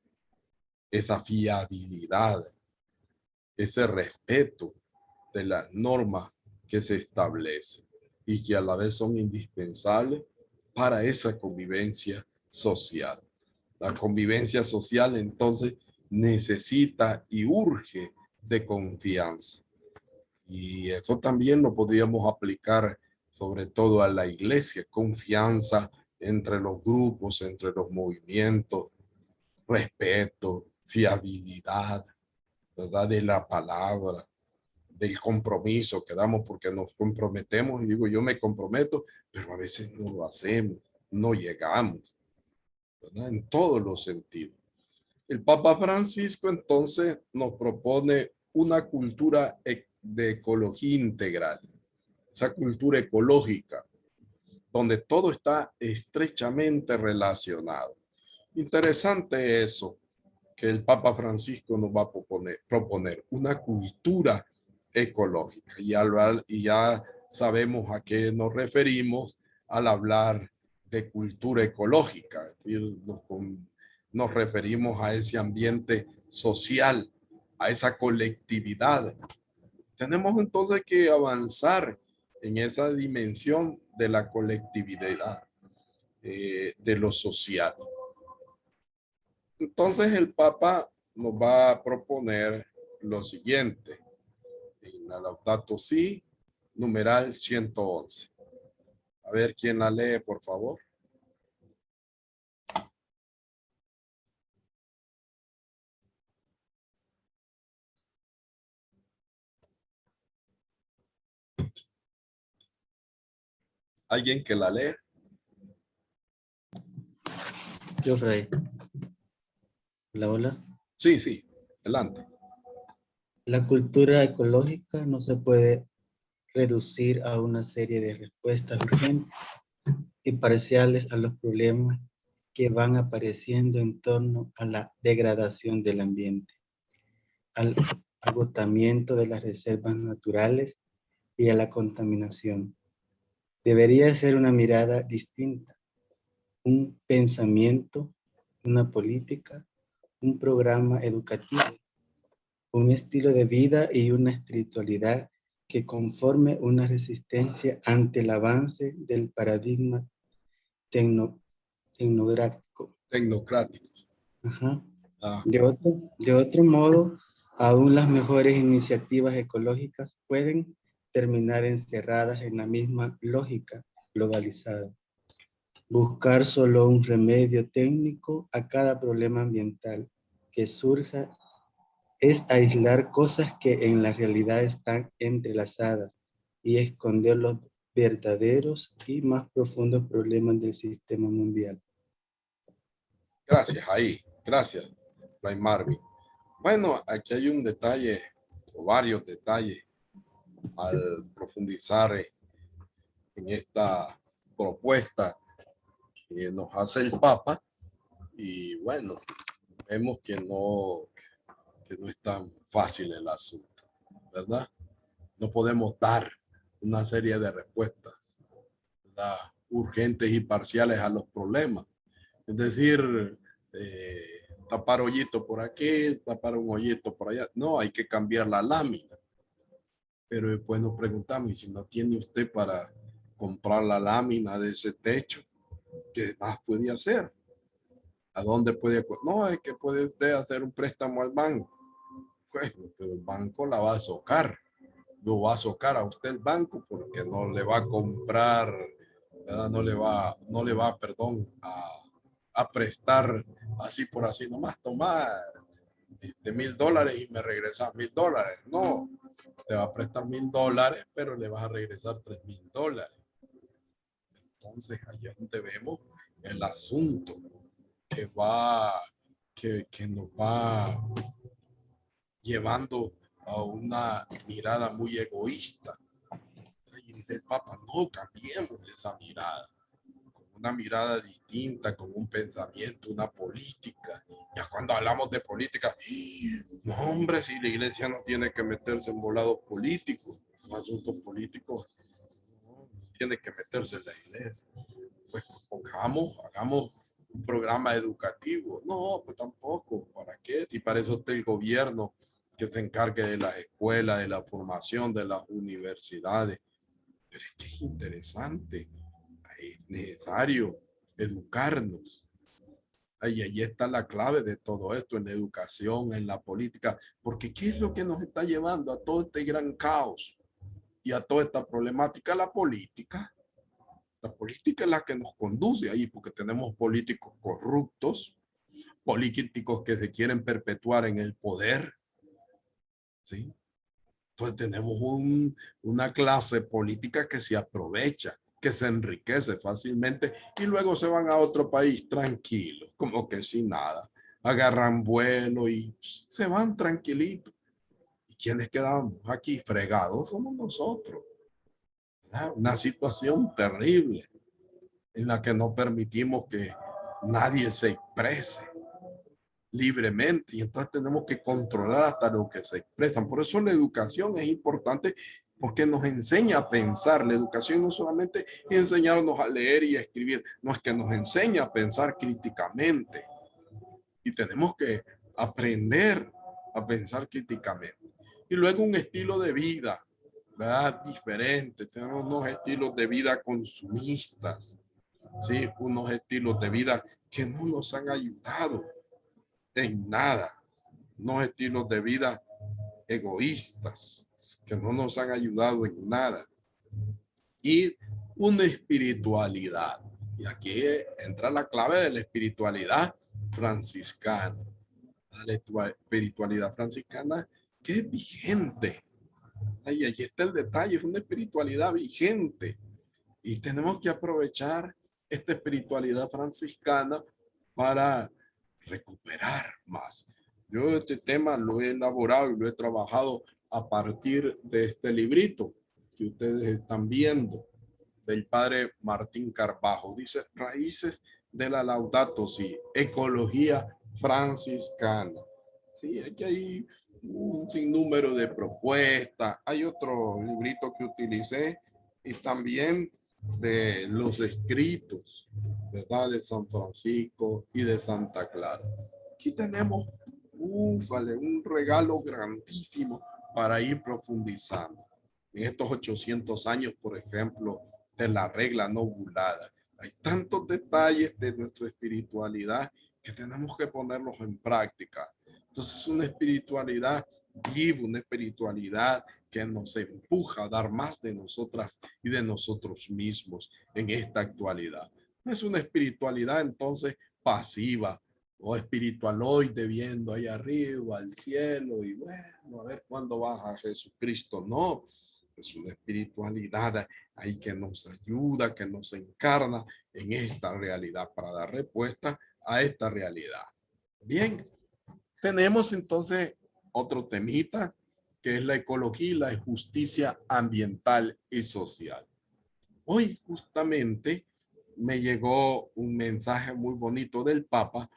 esa fiabilidad, ese respeto de las normas que se establecen y que a la vez son indispensables para esa convivencia social. La convivencia social entonces necesita y urge de confianza. Y eso también lo podríamos aplicar sobre todo a la iglesia, confianza entre los grupos, entre los movimientos, respeto, fiabilidad, ¿verdad? De la palabra, del compromiso que damos porque nos comprometemos y digo yo me comprometo, pero a veces no lo hacemos, no llegamos, ¿verdad? En todos los sentidos. El Papa Francisco entonces nos propone una cultura de ecología integral, esa cultura ecológica, donde todo está estrechamente relacionado. Interesante eso, que el Papa Francisco nos va a proponer una cultura ecológica. Y ya sabemos a qué nos referimos al hablar de cultura ecológica. Es decir, nos referimos a ese ambiente social, a esa colectividad. Tenemos entonces que avanzar en esa dimensión de la colectividad, de lo social. Entonces el Papa nos va a proponer lo siguiente, en la Laudato Si, numeral 111. A ver quién la lee, por favor. ¿Alguien que la lee? Yo, Fray. Hola, hola. Sí, sí, adelante. La cultura ecológica no se puede reducir a una serie de respuestas urgentes y parciales a los problemas que van apareciendo en torno a la degradación del ambiente, al agotamiento de las reservas naturales y a la contaminación. Debería ser una mirada distinta, un pensamiento, una política, un programa educativo, un estilo de vida y una espiritualidad que conforme una resistencia ante el avance del paradigma tecnocrático. Tecnocrático. Ajá. Ah, De otro modo, aún las mejores iniciativas ecológicas pueden terminar encerradas en la misma lógica globalizada. Buscar solo un remedio técnico a cada problema ambiental que surja es aislar cosas que en la realidad están entrelazadas y esconder los verdaderos y más profundos problemas del sistema mundial. gracias, ahí. Gracias, Fray Marvin. Bueno, aquí hay un detalle, o varios detalles, al profundizar en esta propuesta que nos hace el Papa. Y bueno, vemos que no es tan fácil el asunto, ¿verdad? No podemos dar una serie de respuestas, ¿verdad?, urgentes y parciales a los problemas. Es decir, tapar hoyito por aquí, tapar un hoyito por allá. No, hay que cambiar la lámina. Pero después nos preguntamos, ¿y si no tiene usted para comprar la lámina de ese techo, qué más puede hacer? ¿A dónde puede? No, es que puede usted hacer un préstamo al banco. Pues, pero el banco la va a socar. Lo va a socar a usted el banco porque no le va a comprar, ¿verdad? No le va, perdón, a prestar así por así nomás, tomar $1,000 y me regresa $1,000. No, te va a prestar $1,000, pero le vas a regresar $3,000. Entonces, allá es donde vemos el asunto que nos va llevando a una mirada muy egoísta Y dice el Papa, no, cambiemos esa mirada. Con una mirada distinta, con un pensamiento, una política. Ya cuando hablamos de política, no, hombre, si la iglesia no tiene que meterse en volados políticos, en asuntos políticos, no tiene que meterse en la iglesia. Pues hagamos un programa educativo. No, pues tampoco. ¿Para qué? Si para eso está el gobierno que se encargue de las escuelas, de la formación, de las universidades. Pero es que es interesante. Es necesario educarnos. Ahí está la clave de todo esto, en la educación, en la política. Porque ¿qué es lo que nos está llevando a todo este gran caos y a toda esta problemática? La política. La política es la que nos conduce ahí, porque tenemos políticos corruptos, políticos que se quieren perpetuar en el poder, ¿sí? Entonces tenemos una clase política que se aprovecha, que se enriquece fácilmente y luego se van a otro país tranquilos, como que sin nada. Agarran vuelo y se van tranquilitos. ¿Y quiénes quedamos aquí fregados? Somos nosotros. ¿Verdad? Una situación terrible en la que no permitimos que nadie se exprese libremente y entonces tenemos que controlar hasta lo que se expresan. Por eso la educación es importante porque nos enseña a pensar. La educación no solamente es enseñarnos a leer y a escribir, no, es que nos enseña a pensar críticamente y tenemos que aprender a pensar críticamente. Y luego un estilo de vida, ¿verdad? Diferente. Tenemos unos estilos de vida consumistas, ¿sí? Unos estilos de vida que no nos han ayudado en nada, unos estilos de vida egoístas que no nos han ayudado en nada y una espiritualidad. Y aquí entra la clave de la espiritualidad franciscana. La espiritualidad franciscana que es vigente. Ahí está el detalle, es una espiritualidad vigente. Y tenemos que aprovechar esta espiritualidad franciscana para recuperar más. Yo este tema lo he elaborado y lo he trabajado a partir de este librito que ustedes están viendo del padre Martín Carbajo. Dice Raíces de la Laudato Si, Ecología Franciscana. Sí, aquí hay un sinnúmero de propuestas. Hay otro librito que utilicé y también de los escritos, ¿verdad? De San Francisco y de Santa Clara. Aquí tenemos un regalo grandísimo para ir profundizando. En estos 800 años, por ejemplo, de la regla no ovulada, hay tantos detalles de nuestra espiritualidad que tenemos que ponerlos en práctica. Entonces, una espiritualidad viva, una espiritualidad que nos empuja a dar más de nosotras y de nosotros mismos en esta actualidad. No es una espiritualidad entonces pasiva o espiritualoide viendo ahí arriba al cielo y bueno, a ver cuándo baja Jesucristo. No, es una espiritualidad ahí que nos ayuda, que nos encarna en esta realidad para dar respuesta a esta realidad. Bien, tenemos entonces otro temita que es la ecología y la justicia ambiental y social. Hoy justamente me llegó un mensaje muy bonito del Papa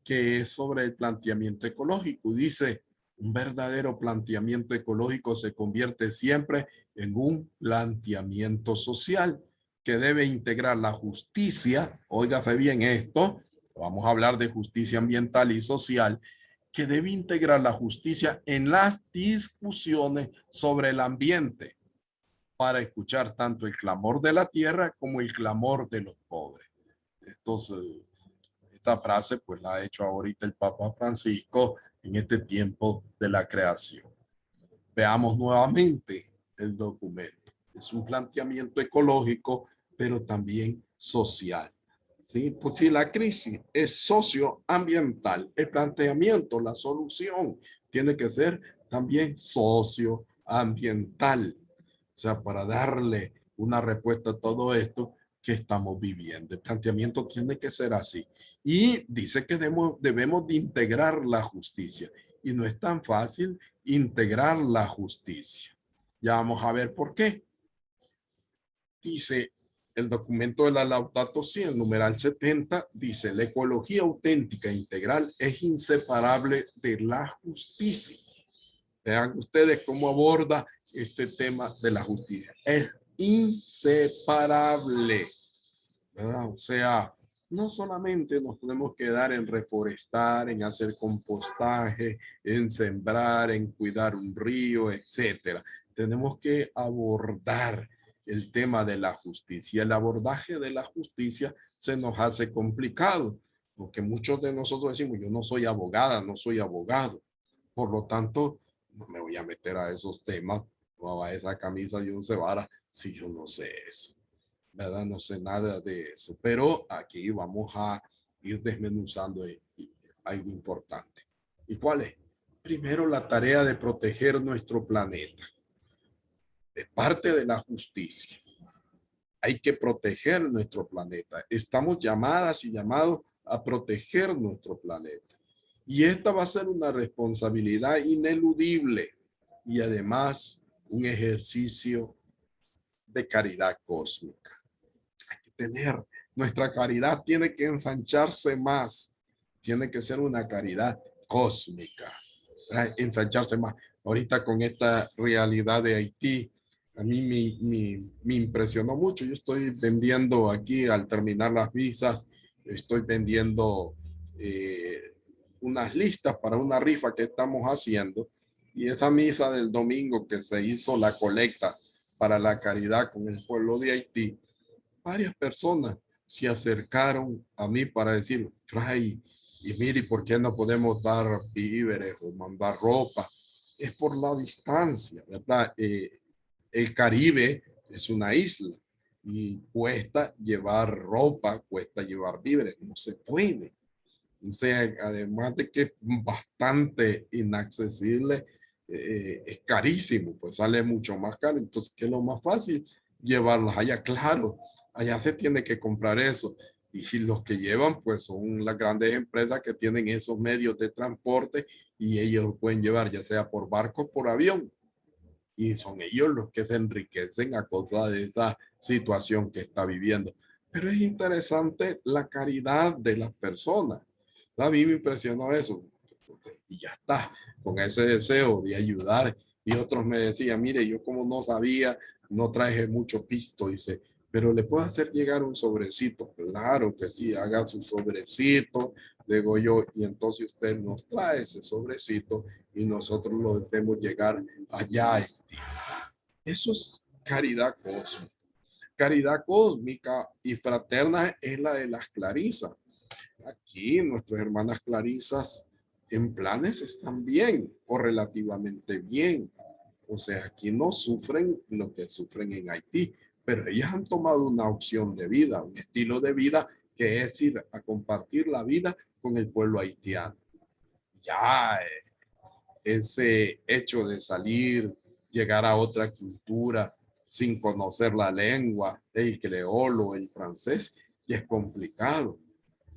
que es sobre el planteamiento ecológico. Dice, un verdadero planteamiento ecológico se convierte siempre en un planteamiento social que debe integrar la justicia. Óigase bien esto, vamos a hablar de justicia ambiental y social, que debe integrar la justicia en las discusiones sobre el ambiente para escuchar tanto el clamor de la tierra como el clamor de los pobres. Entonces, esta frase pues la ha hecho ahorita el Papa Francisco en este tiempo de la creación. Veamos nuevamente el documento. Es un planteamiento ecológico, pero también social. ¿Sí? Pues si la crisis es socioambiental, el planteamiento, la solución tiene que ser también socioambiental. O sea, para darle una respuesta a todo esto que estamos viviendo. El planteamiento tiene que ser así. Y dice que debemos de integrar la justicia. Y no es tan fácil integrar la justicia. Ya vamos a ver por qué. Dice el documento de la Laudato Si, el numeral 70, dice: la ecología auténtica e integral es inseparable de la justicia. Vean ustedes cómo aborda este tema de la justicia. Es inseparable, ¿verdad? O sea, no solamente nos podemos quedar en reforestar, en hacer compostaje, en sembrar, en cuidar un río, etcétera. Tenemos que abordar el tema de la justicia. El abordaje de la justicia se nos hace complicado, porque muchos de nosotros decimos: yo no soy abogada, no soy abogado. Por lo tanto, no me voy a meter a esos temas, no a esa camisa y un cebara si yo no sé eso, ¿verdad? No sé nada de eso, pero aquí vamos a ir desmenuzando algo importante. ¿Y cuál es? Primero, la tarea de proteger nuestro planeta. Es parte de la justicia. Hay que proteger nuestro planeta. Estamos llamadas y llamados a proteger nuestro planeta. Y esta va a ser una responsabilidad ineludible y además un ejercicio de caridad cósmica. Hay que tener, nuestra caridad tiene que ensancharse más, tiene que ser una caridad cósmica, ensancharse más. Ahorita con esta realidad de Haití, a mí me impresionó mucho. Yo estoy vendiendo aquí, al terminar las visas, estoy vendiendo unas listas para una rifa que estamos haciendo, y esa misa del domingo que se hizo la colecta para la caridad con el pueblo de Haití, varias personas se acercaron a mí para decir: Fray, y mire, ¿por qué no podemos dar víveres o mandar ropa? Es por la distancia, ¿verdad? El Caribe es una isla y cuesta llevar ropa, cuesta llevar víveres, no se puede. O sea, además de que es bastante inaccesible, es carísimo, pues sale mucho más caro. Entonces, ¿qué es lo más fácil? Llevarlos allá. Claro, allá se tiene que comprar eso. Y los que llevan, pues son las grandes empresas que tienen esos medios de transporte, y ellos lo pueden llevar ya sea por barco o por avión. Y son ellos los que se enriquecen a causa de esa situación que está viviendo. Pero es interesante la caridad de las personas. A mí me impresionó eso. Y ya está, con ese deseo de ayudar. Y otros me decían: mire, yo como no sabía, no traje mucho pisto. Dice: pero le puedo hacer llegar un sobrecito. Claro que sí, haga su sobrecito, digo yo, y entonces usted nos trae ese sobrecito y nosotros lo debemos llegar allá. Eso es caridad cósmica. Caridad cósmica y fraterna es la de las clarisas. Aquí nuestras hermanas clarisas en Planes están bien o relativamente bien. O sea, aquí no sufren lo que sufren en Haití, pero ellas han tomado una opción de vida, un estilo de vida, que es ir a compartir la vida con el pueblo haitiano. Ya ese hecho de salir, llegar a otra cultura sin conocer la lengua, el creolo, el francés, y es complicado,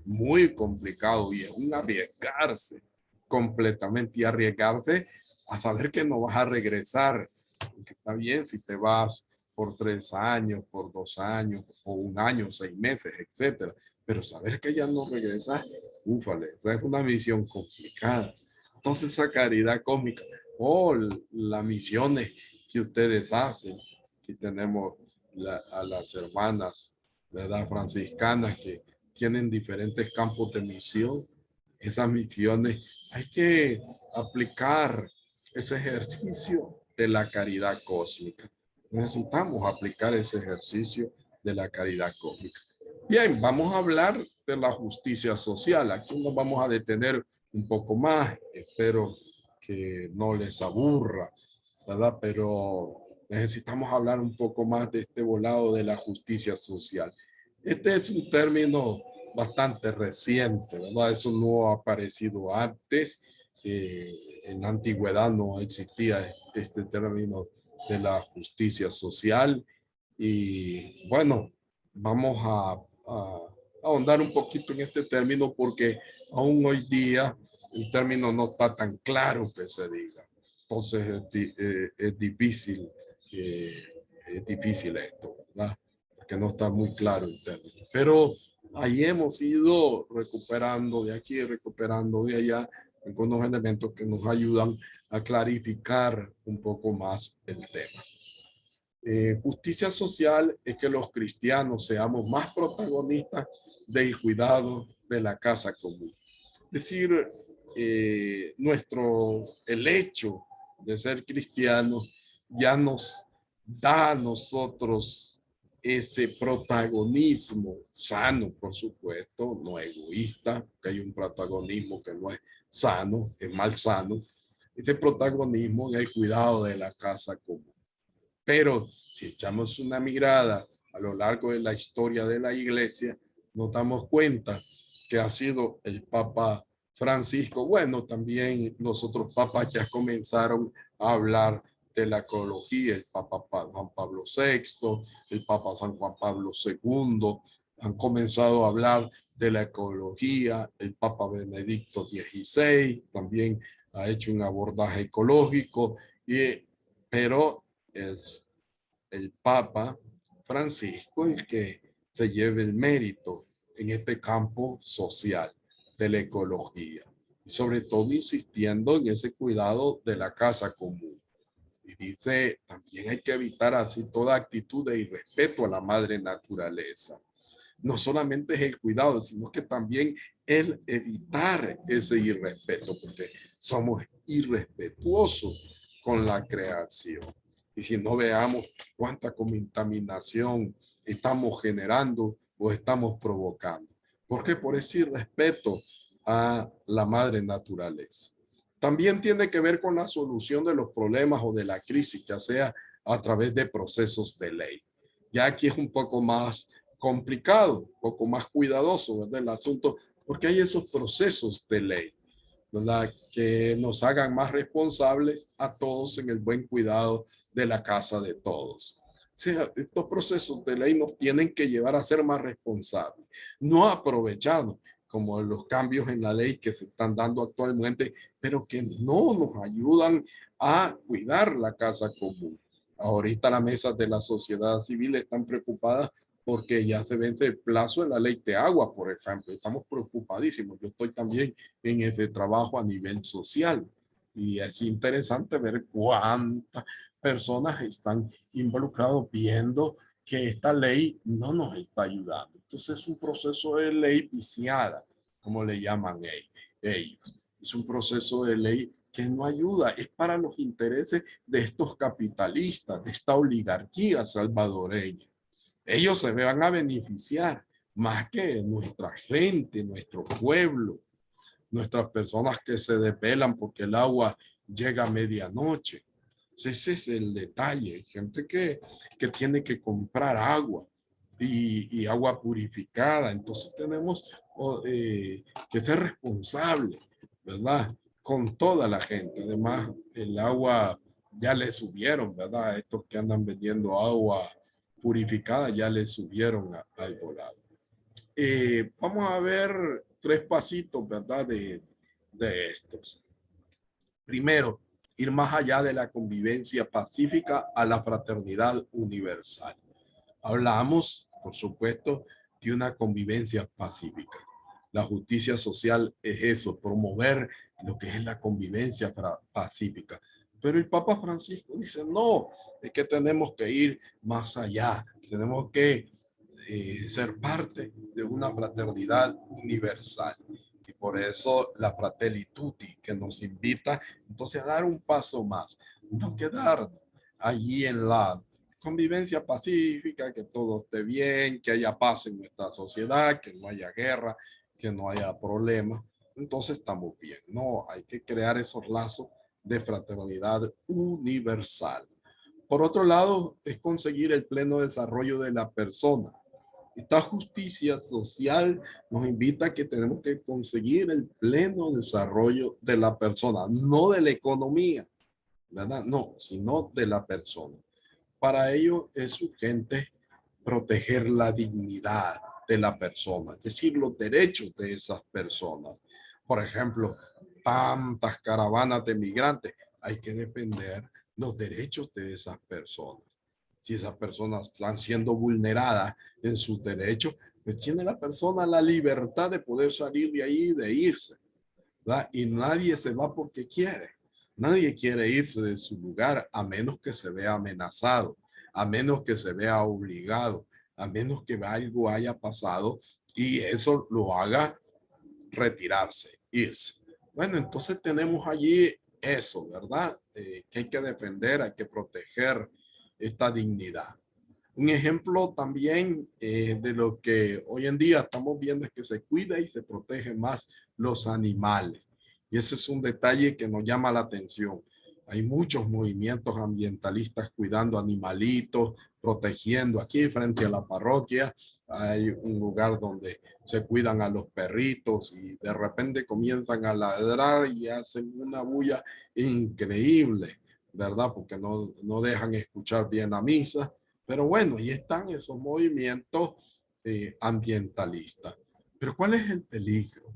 muy complicado, y es un arriesgarse completamente, y arriesgarse a saber que no vas a regresar. Porque está bien si te vas por 3 años, por 2 años, o 1 año, 6 meses, etcétera, pero saber que ya no regresas, úfale, esa es una misión complicada. Entonces, esa caridad cósmica o las misiones que ustedes hacen, que tenemos a las hermanas, ¿verdad?, franciscanas, que tienen diferentes campos de misión. Esas misiones hay que aplicar ese ejercicio de la caridad cósmica. Necesitamos aplicar ese ejercicio de la caridad cósmica. Bien, vamos a hablar de la justicia social. Aquí nos vamos a detener un poco más. Espero que no les aburra, ¿verdad? Pero necesitamos hablar un poco más de este volado de la justicia social. Este es un término bastante reciente, ¿verdad? Eso no ha aparecido antes. En la antigüedad no existía este término de la justicia social. Y bueno, vamos a ahondar un poquito en este término, porque aún hoy día el término no está tan claro que se diga. Entonces es difícil esto, ¿verdad? que no está muy claro el término. Pero ahí hemos ido recuperando de aquí, recuperando de allá, algunos elementos que nos ayudan a clarificar un poco más el tema. Justicia social es que los cristianos seamos más protagonistas del cuidado de la casa común. Es decir, el hecho de ser cristianos ya nos da a nosotros ese protagonismo sano, por supuesto, no egoísta, que hay un protagonismo que no es sano, es malsano, ese protagonismo en el cuidado de la casa común. Pero si echamos una mirada a lo largo de la historia de la iglesia, nos damos cuenta que ha sido el Papa Francisco, bueno, también los otros papas ya comenzaron a hablar de la ecología, el Papa Juan Pablo VI, el Papa San Juan Pablo II, han comenzado a hablar de la ecología, el Papa Benedicto XVI también ha hecho un abordaje ecológico, pero es el Papa Francisco el que se lleve el mérito en este campo social de la ecología y sobre todo insistiendo en ese cuidado de la casa común. Y dice, también hay que evitar así toda actitud de irrespeto a la madre naturaleza. No solamente es el cuidado, sino que también el evitar ese irrespeto, porque somos irrespetuosos con la creación. Y si no, veamos cuánta contaminación estamos generando o estamos provocando. ¿Por qué? Por ese irrespeto a la madre naturaleza. También tiene que ver con la solución de los problemas o de la crisis, ya sea a través de procesos de ley. Ya aquí es un poco más complicado, un poco más cuidadoso, ¿verdad? El asunto, porque hay esos procesos de ley, ¿verdad? Que nos hagan más responsables a todos en el buen cuidado de la casa de todos. O sea, estos procesos de ley nos tienen que llevar a ser más responsables, no aprovecharnos como los cambios en la ley que se están dando actualmente, pero que no nos ayudan a cuidar la casa común. Ahorita las mesas de la sociedad civil están preocupadas porque ya se vence el plazo de la ley de agua, por ejemplo. Estamos preocupadísimos. Yo estoy también en ese trabajo a nivel social y es interesante ver cuántas personas están involucradas viendo que esta ley no nos está ayudando. Entonces es un proceso de ley viciada, como le llaman ellos. Es un proceso de ley que no ayuda, es para los intereses de estos capitalistas, de esta oligarquía salvadoreña. Ellos se van a beneficiar más que nuestra gente, nuestro pueblo, nuestras personas que se desvelan porque el agua llega a medianoche. Ese es el detalle. Gente que tiene que comprar agua y agua purificada. Entonces tenemos que ser responsables, ¿verdad? Con toda la gente. Además, el agua ya le subieron, ¿verdad? Estos que andan vendiendo agua purificada ya le subieron al volado. Vamos a ver tres pasitos, ¿verdad? De estos. Primero, ir más allá de la convivencia pacífica a la fraternidad universal. Hablamos, por supuesto, de una convivencia pacífica. La justicia social es eso, promover lo que es la convivencia pacífica. Pero el Papa Francisco dice, no, es que tenemos que ir más allá, tenemos que ser parte de una fraternidad universal. Y por eso la Fratelli Tutti, que nos invita entonces a dar un paso más, no quedarnos allí en la convivencia pacífica, que todo esté bien, que haya paz en nuestra sociedad, que no haya guerra, que no haya problemas. Entonces estamos bien. No, hay que crear esos lazos de fraternidad universal. Por otro lado, es conseguir el pleno desarrollo de la persona. Esta justicia social nos invita a que tenemos que conseguir el pleno desarrollo de la persona, no de la economía, ¿verdad? No, sino de la persona. Para ello es urgente proteger la dignidad de la persona, es decir, los derechos de esas personas. Por ejemplo, tantas caravanas de migrantes, hay que defender los derechos de esas personas. Si esas personas están siendo vulneradas en sus derechos, pues tiene la persona la libertad de poder salir de ahí, de irse, ¿verdad? Y nadie se va porque quiere. Nadie quiere irse de su lugar a menos que se vea amenazado, a menos que se vea obligado, a menos que algo haya pasado y eso lo haga retirarse, irse. Bueno, entonces tenemos allí eso, ¿verdad? Que hay que defender, hay que proteger esta dignidad. Un ejemplo también de lo que hoy en día estamos viendo es que se cuida y se protege más los animales. Y ese es un detalle que nos llama la atención. Hay muchos movimientos ambientalistas cuidando animalitos, protegiendo. Aquí frente a la parroquia hay un lugar donde se cuidan a los perritos y de repente comienzan a ladrar y hacen una bulla increíble, ¿verdad? Porque no dejan escuchar bien la misa. Pero bueno, ahí están esos movimientos ambientalistas. Pero ¿cuál es el peligro?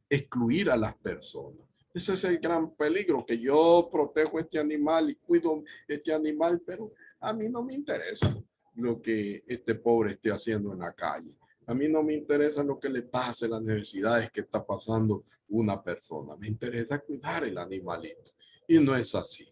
Excluir a las personas. Ese es el gran peligro, que yo protejo este animal y cuido este animal, pero a mí no me interesa lo que este pobre esté haciendo en la calle. A mí no me interesa lo que le pase, las necesidades que está pasando una persona. Me interesa cuidar el animalito. Y no es así,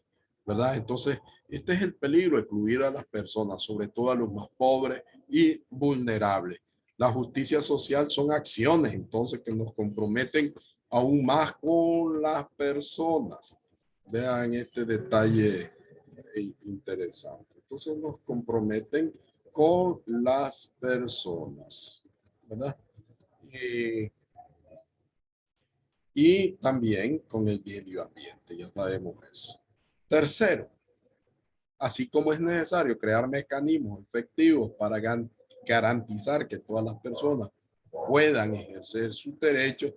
¿verdad? Entonces, este es el peligro, excluir a las personas, sobre todo a los más pobres y vulnerables. La justicia social son acciones, entonces, que nos comprometen aún más con las personas. Vean este detalle interesante. Entonces nos comprometen con las personas, ¿verdad? Y también con el medio ambiente, ya sabemos eso. Tercero, así como es necesario crear mecanismos efectivos para garantizar que todas las personas puedan ejercer sus derechos,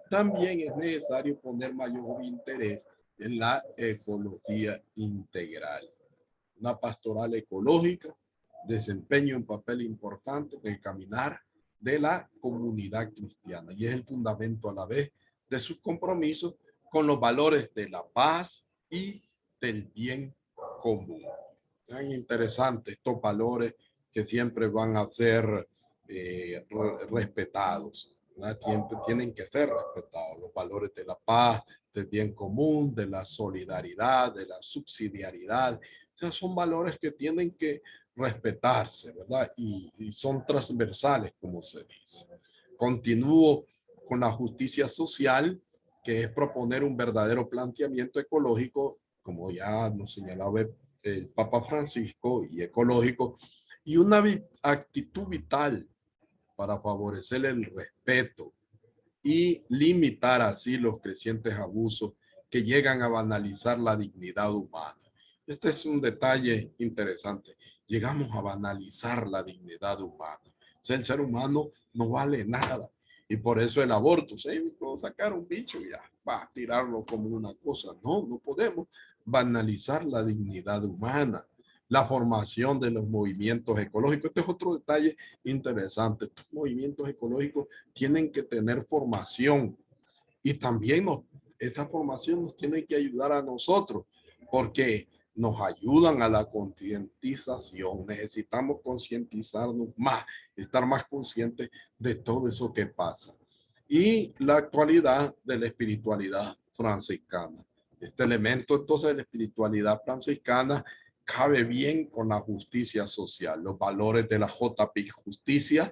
también es necesario poner mayor interés en la ecología integral. Una pastoral ecológica desempeña un papel importante en el caminar de la comunidad cristiana y es el fundamento a la vez de sus compromisos con los valores de la paz y del bien común. Tan interesante estos valores que siempre van a ser respetados, ¿verdad? Tienen que ser respetados los valores de la paz, del bien común, de la solidaridad, de la subsidiariedad. O sea, son valores que tienen que respetarse, ¿verdad? Y son transversales, como se dice. Continúo con la justicia social, que es proponer un verdadero planteamiento ecológico, como ya nos señalaba el Papa Francisco, y ecológico, y una actitud vital para favorecer el respeto y limitar así los crecientes abusos que llegan a banalizar la dignidad humana. Este es un detalle interesante. Llegamos a banalizar la dignidad humana. O sea, el ser humano no vale nada. Y por eso el aborto, ¿sí? Puedo sacar un bicho y ya, va a tirarlo como una cosa. No, no podemos banalizar la dignidad humana. La formación de los movimientos ecológicos. Este es otro detalle interesante. Estos movimientos ecológicos tienen que tener formación y también esta formación nos tiene que ayudar a nosotros porque nos ayudan a la concientización. Necesitamos concientizarnos más, estar más conscientes de todo eso que pasa. Y la actualidad de la espiritualidad franciscana. Este elemento entonces de la espiritualidad franciscana cabe bien con la justicia social, los valores de la JP, justicia,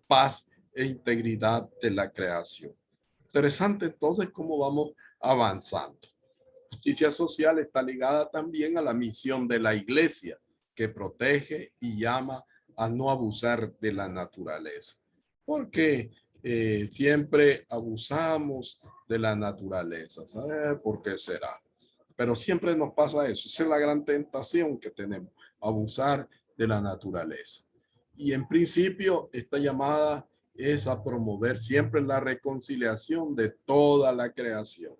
paz e integridad de la creación. Interesante entonces cómo vamos avanzando. Justicia social está ligada también a la misión de la iglesia, que protege y llama a no abusar de la naturaleza. Porque siempre abusamos de la naturaleza. ¿Sabe por qué será? Pero siempre nos pasa eso. Esa es la gran tentación que tenemos, abusar de la naturaleza. Y en principio, esta llamada es a promover siempre la reconciliación de toda la creación.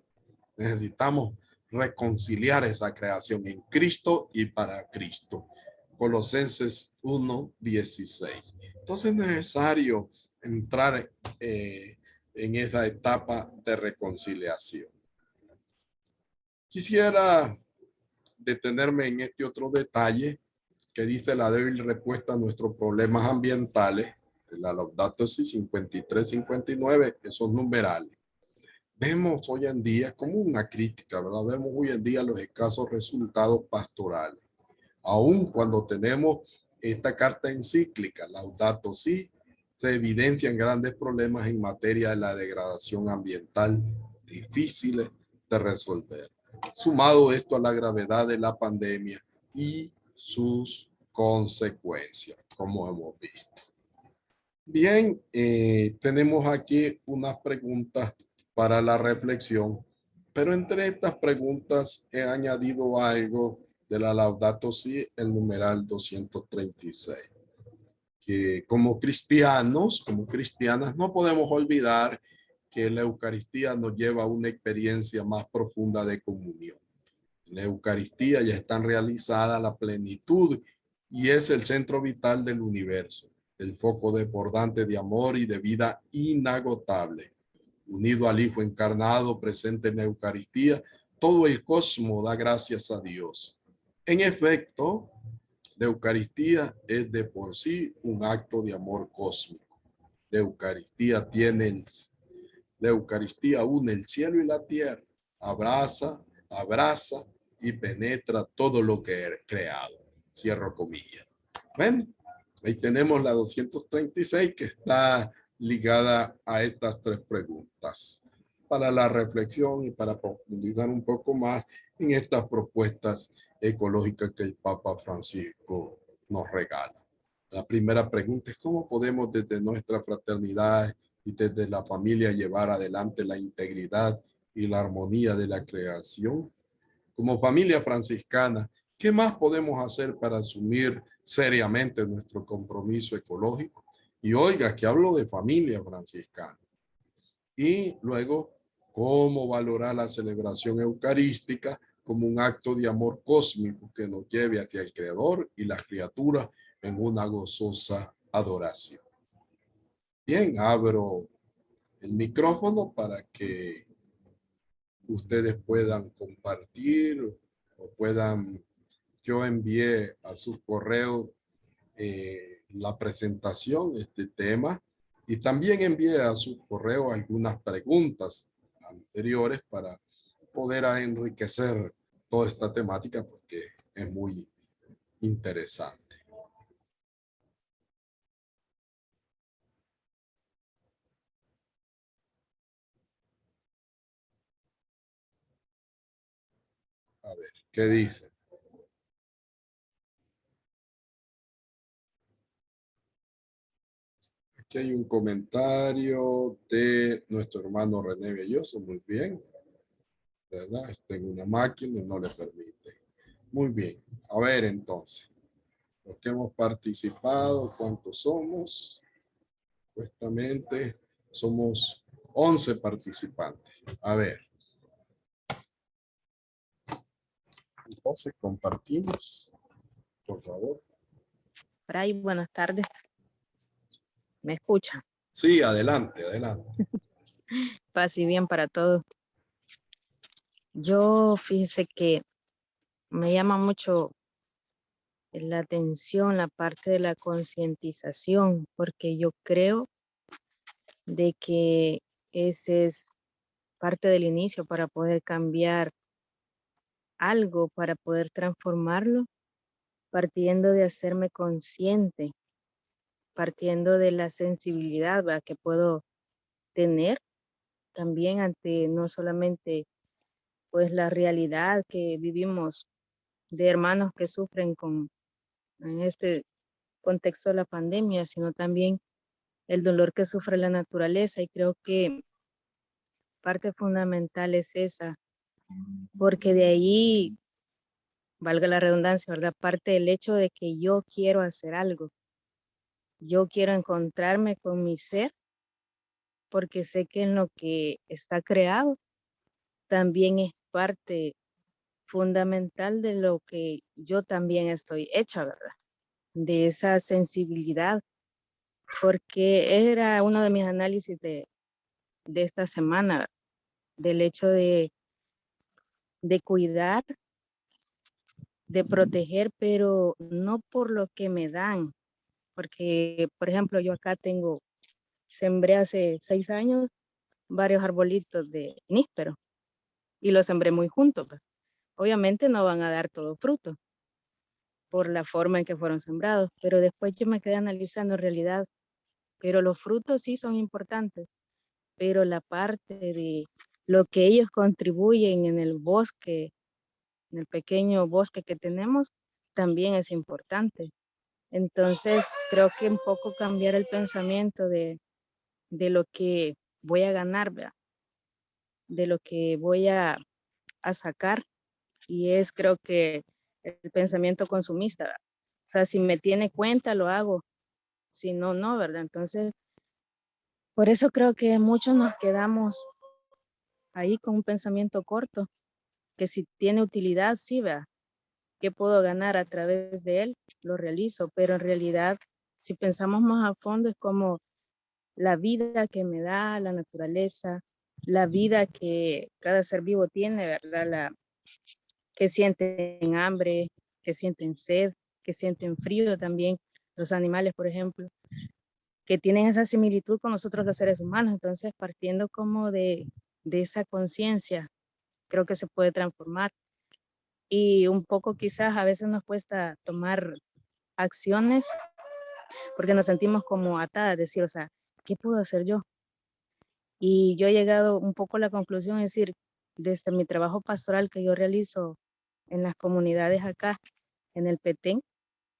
Necesitamos reconciliar esa creación en Cristo y para Cristo. Colosenses 1:16. Entonces es necesario entrar en esa etapa de reconciliación. Quisiera detenerme en este otro detalle que dice la débil respuesta a nuestros problemas ambientales, la Laudato Si 53-59, esos numerales. Vemos hoy en día como una crítica, ¿verdad? Vemos hoy en día los escasos resultados pastorales. Aún cuando tenemos esta carta encíclica, Laudato Si, se evidencian grandes problemas en materia de la degradación ambiental difíciles de resolver. Sumado esto a la gravedad de la pandemia y sus consecuencias, como hemos visto. Bien, tenemos aquí unas preguntas para la reflexión, pero entre estas preguntas he añadido algo de la Laudato Si, el numeral 236, que como cristianos, como cristianas, no podemos olvidar que la Eucaristía nos lleva a una experiencia más profunda de comunión. En la Eucaristía ya está realizada la plenitud y es el centro vital del universo, el foco desbordante de amor y de vida inagotable. Unido al Hijo encarnado presente en la Eucaristía, todo el cosmos da gracias a Dios. En efecto, la Eucaristía es de por sí un acto de amor cósmico. La Eucaristía une el cielo y la tierra, abraza y penetra todo lo que he creado. Cierro comillas. Bueno, ahí tenemos la 236 que está ligada a estas tres preguntas para la reflexión y para profundizar un poco más en estas propuestas ecológicas que el Papa Francisco nos regala. La primera pregunta es cómo podemos desde nuestra fraternidad y desde la familia llevar adelante la integridad y la armonía de la creación. Como familia franciscana, ¿qué más podemos hacer para asumir seriamente nuestro compromiso ecológico? Y oiga, que hablo de familia franciscana. Y luego, ¿cómo valorar la celebración eucarística como un acto de amor cósmico que nos lleve hacia el Creador y las criaturas en una gozosa adoración? Bien, abro el micrófono para que ustedes puedan compartir o puedan, yo envié a su correo la presentación, este tema, y también envié a su correo algunas preguntas anteriores para poder enriquecer toda esta temática porque es muy interesante. A ver, ¿qué dice? Aquí hay un comentario de nuestro hermano René Belloso, muy bien. ¿Verdad? Está en una máquina y no le permite. Muy bien. A ver, entonces. Los que hemos participado, ¿cuántos somos? Supuestamente somos 11 participantes. A ver. Entonces, compartimos, por favor. Fray, buenas tardes. ¿Me escuchan? Sí, adelante, adelante. Paz y bien para todos. Yo, fíjese que me llama mucho la atención la parte de la concientización, porque yo creo de que ese es parte del inicio para poder cambiar algo, para poder transformarlo, partiendo de hacerme consciente, partiendo de la sensibilidad, ¿verdad?, que puedo tener también ante no solamente pues la realidad que vivimos de hermanos que sufren en este contexto de la pandemia, sino también el dolor que sufre la naturaleza. Y creo que parte fundamental es esa, porque de ahí, valga la redundancia, ¿verdad? Parte del hecho de que yo quiero hacer algo. Yo quiero encontrarme con mi ser, porque sé que en lo que está creado también es parte fundamental de lo que yo también estoy hecha, ¿verdad? De esa sensibilidad, porque era uno de mis análisis de esta semana, del hecho de cuidar de proteger, pero no por lo que me dan. Porque, por ejemplo, yo acá sembré hace 6 años varios arbolitos de níspero y los sembré muy juntos, pues. Obviamente no van a dar todo fruto por la forma en que fueron sembrados, pero después yo me quedé analizando en realidad, pero los frutos sí son importantes, pero la parte de lo que ellos contribuyen en el bosque, en el pequeño bosque que tenemos, también es importante. Entonces, creo que un poco cambiar el pensamiento de lo que voy a ganar, ¿verdad? De lo que voy a sacar, y es creo que el pensamiento consumista, ¿verdad? O sea, si me tiene cuenta, lo hago, si no, no, ¿verdad? Entonces, por eso creo que muchos nos quedamos ahí con un pensamiento corto, que si tiene utilidad, sí, ¿verdad? ¿Qué puedo ganar a través de él? Lo realizo, pero en realidad, si pensamos más a fondo, es como la vida que me da la naturaleza, la vida que cada ser vivo tiene, ¿verdad? Que sienten hambre, que sienten sed, que sienten frío también, los animales, por ejemplo, que tienen esa similitud con nosotros los seres humanos. Entonces, partiendo como de esa conciencia, creo que se puede transformar. Y un poco quizás a veces nos cuesta tomar acciones porque nos sentimos como atadas, decir, o sea, ¿qué puedo hacer yo? Y yo he llegado un poco a la conclusión, es decir, desde mi trabajo pastoral que yo realizo en las comunidades acá, en el Petén,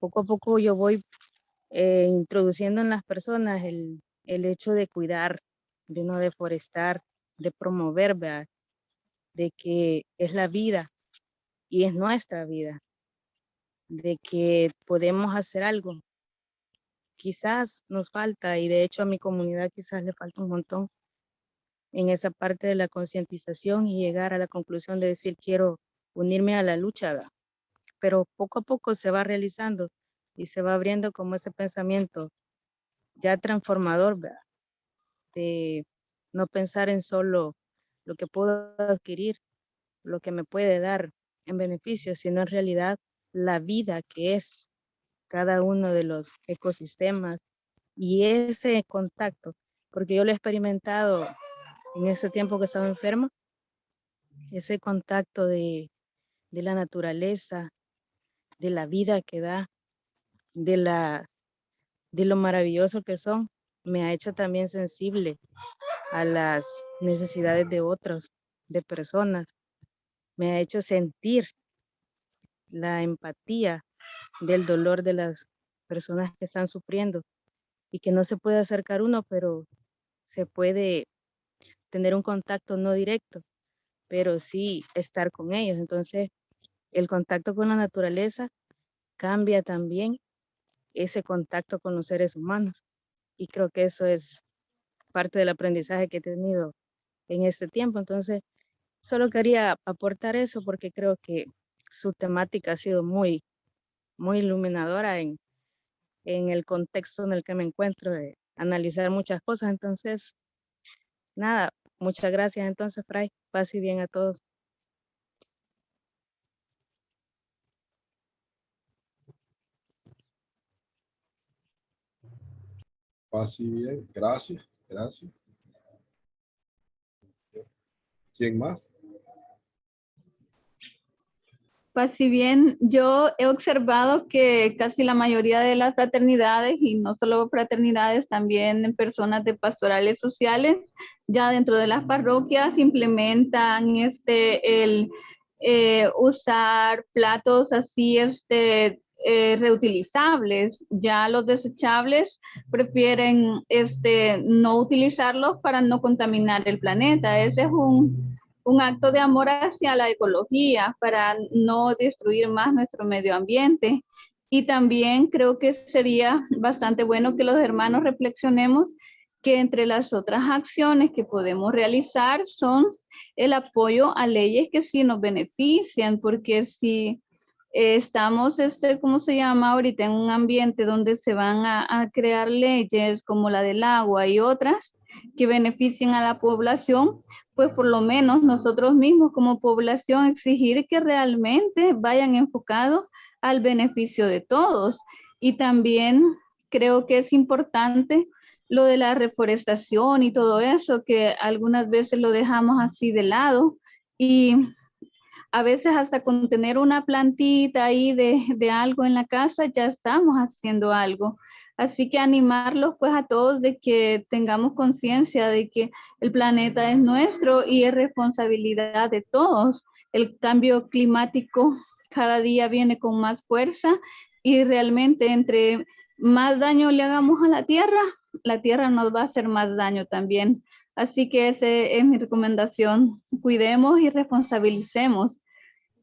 poco a poco yo voy introduciendo en las personas el hecho de cuidar, de no deforestar, de promover, ¿verdad? De que es la vida y es nuestra vida, de que podemos hacer algo. Quizás nos falta, y de hecho a mi comunidad quizás le falta un montón en esa parte de la concientización y llegar a la conclusión de decir quiero unirme a la lucha, ¿verdad? Pero poco a poco se va realizando y se va abriendo como ese pensamiento ya transformador, ¿verdad? De no pensar en solo lo que puedo adquirir, lo que me puede dar en beneficio, sino en realidad la vida que es cada uno de los ecosistemas y ese contacto, porque yo lo he experimentado en ese tiempo que estaba enferma, ese contacto de la naturaleza, de la vida que da, de lo maravilloso que son, me ha hecho también sensible a las necesidades de otros, de personas. Me ha hecho sentir la empatía del dolor de las personas que están sufriendo y que no se puede acercar uno, pero se puede tener un contacto no directo, pero sí estar con ellos. Entonces, el contacto con la naturaleza cambia también ese contacto con los seres humanos. Y creo que eso es parte del aprendizaje que he tenido en este tiempo. Entonces, solo quería aportar eso porque creo que su temática ha sido muy, muy iluminadora en el contexto en el que me encuentro de analizar muchas cosas. Entonces, nada, muchas gracias entonces, Fray. Paz y bien a todos. Paz y bien. Gracias. Gracias. ¿Quién más? Pues si bien yo he observado que casi la mayoría de las fraternidades, y no solo fraternidades, también en personas de pastorales sociales, ya dentro de las parroquias implementan el usar platos así reutilizables. Ya los desechables prefieren no utilizarlos para no contaminar el planeta. Ese es un acto de amor hacia la ecología para no destruir más nuestro medio ambiente. Y también creo que sería bastante bueno que los hermanos reflexionemos que entre las otras acciones que podemos realizar son el apoyo a leyes que sí nos benefician, porque si estamos, ¿cómo se llama ahorita? En un ambiente donde se van a crear leyes como la del agua y otras que beneficien a la población, pues por lo menos nosotros mismos como población exigir que realmente vayan enfocados al beneficio de todos. Y también creo que es importante lo de la reforestación y todo eso, que algunas veces lo dejamos así de lado. Y a veces hasta con tener una plantita ahí de algo en la casa, ya estamos haciendo algo. Así que animarlos pues a todos de que tengamos conciencia de que el planeta es nuestro y es responsabilidad de todos. El cambio climático cada día viene con más fuerza y realmente entre más daño le hagamos a la tierra nos va a hacer más daño también. Así que esa es mi recomendación. Cuidemos y responsabilicemos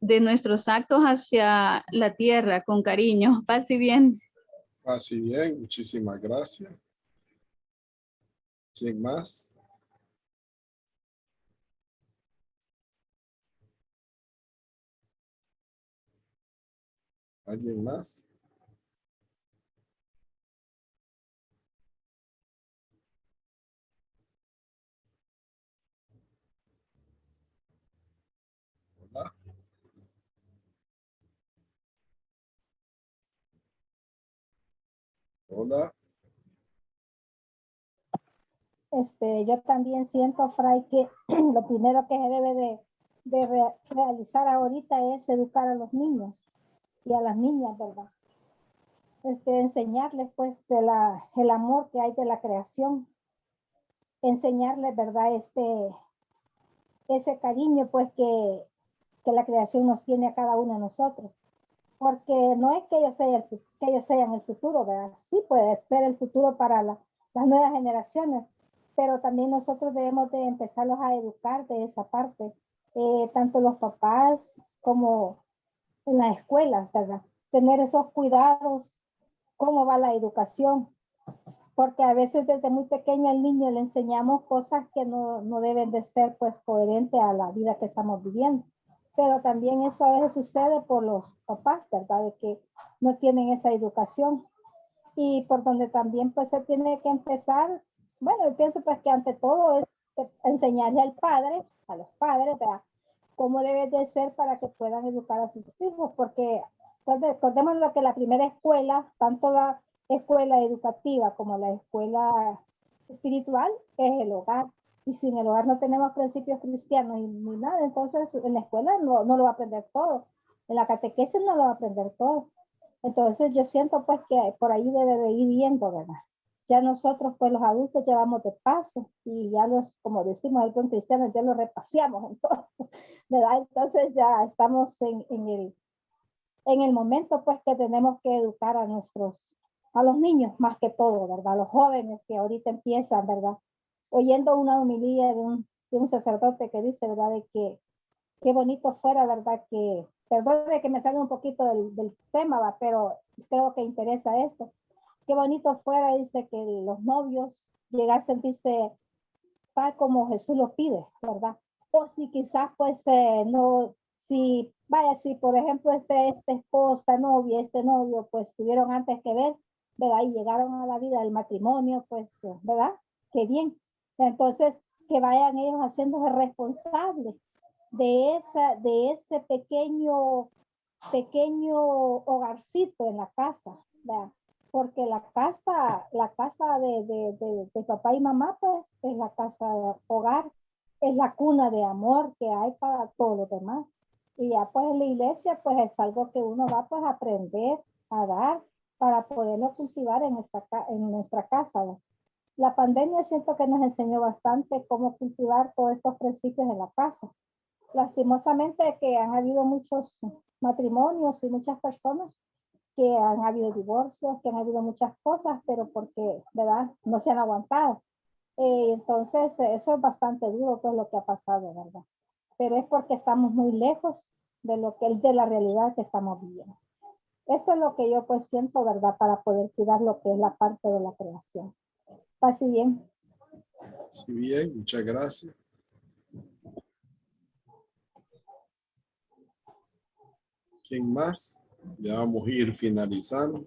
de nuestros actos hacia la tierra con cariño. Paz y bien. Así bien, muchísimas gracias. ¿Quién más? ¿Alguien más? Hola. Hola. Yo también siento, Fray, que lo primero que se debe de realizar ahorita es educar a los niños y a las niñas, ¿verdad? Enseñarles pues el amor que hay de la creación, enseñarles, ¿verdad? Ese cariño pues que la creación nos tiene a cada uno de nosotros. Porque no es que ellos sean el futuro, ¿verdad? Sí puede ser el futuro para las nuevas generaciones, pero también nosotros debemos de empezarlos a educar de esa parte, tanto los papás como en las escuelas, ¿verdad? Tener esos cuidados, cómo va la educación, porque a veces desde muy pequeño al niño le enseñamos cosas que no deben de ser pues coherentes a la vida que estamos viviendo. Pero también eso a veces sucede por los papás, ¿verdad? De que no tienen esa educación. Y por donde también pues se tiene que empezar, bueno, yo pienso pues que ante todo es enseñarle al padre, a los padres, ¿verdad? Cómo debe de ser para que puedan educar a sus hijos, porque pues, recordemos lo que la primera escuela, tanto la escuela educativa como la escuela espiritual, es el hogar. Y si en el hogar no tenemos principios cristianos ni nada, entonces en la escuela no lo va a aprender todo. En la catequesis no lo va a aprender todo. Entonces yo siento pues que por ahí debe de ir viendo, ¿verdad? Ya nosotros pues los adultos llevamos de paso y ya como decimos el buen cristiano, ya lo repaseamos en todo, ¿verdad? Entonces ya estamos en el momento pues que tenemos que educar a los niños más que todo, ¿verdad? Los jóvenes que ahorita empiezan, ¿verdad? Oyendo una homilía de un sacerdote que dice, ¿verdad? De que qué bonito fuera, ¿verdad? Perdón de que me salga un poquito del tema, ¿va? Pero creo que interesa esto. Qué bonito fuera, dice, que los novios llegasen, dice, tal como Jesús lo pide, ¿verdad? O si quizás, pues, no, si, vaya, si por ejemplo este esposo, esta novia, este novio, pues tuvieron antes que ver, ¿verdad? Y llegaron a la vida del matrimonio, pues, ¿verdad? Qué bien. Entonces, que vayan ellos haciéndose responsables de ese pequeño hogarcito en la casa, ¿verdad? Porque la casa de papá y mamá, pues, es la casa de hogar, es la cuna de amor que hay para todos los demás. Y ya, pues, en la iglesia, pues, es algo que uno va, pues, a aprender a dar para poderlo cultivar en nuestra casa, ¿verdad? La pandemia siento que nos enseñó bastante cómo cultivar todos estos principios en la casa. Lastimosamente que han habido muchos matrimonios y muchas personas que han habido divorcios, que han habido muchas cosas, pero porque, ¿verdad? No se han aguantado. Entonces, eso es bastante duro, pues, lo que ha pasado, ¿verdad? Pero es porque estamos muy lejos de la realidad que estamos viviendo. Esto es lo que yo, pues, siento, ¿verdad? Para poder cuidar lo que es la parte de la creación. Así bien. Sí, bien, muchas gracias. ¿Quién más? Ya vamos a ir finalizando.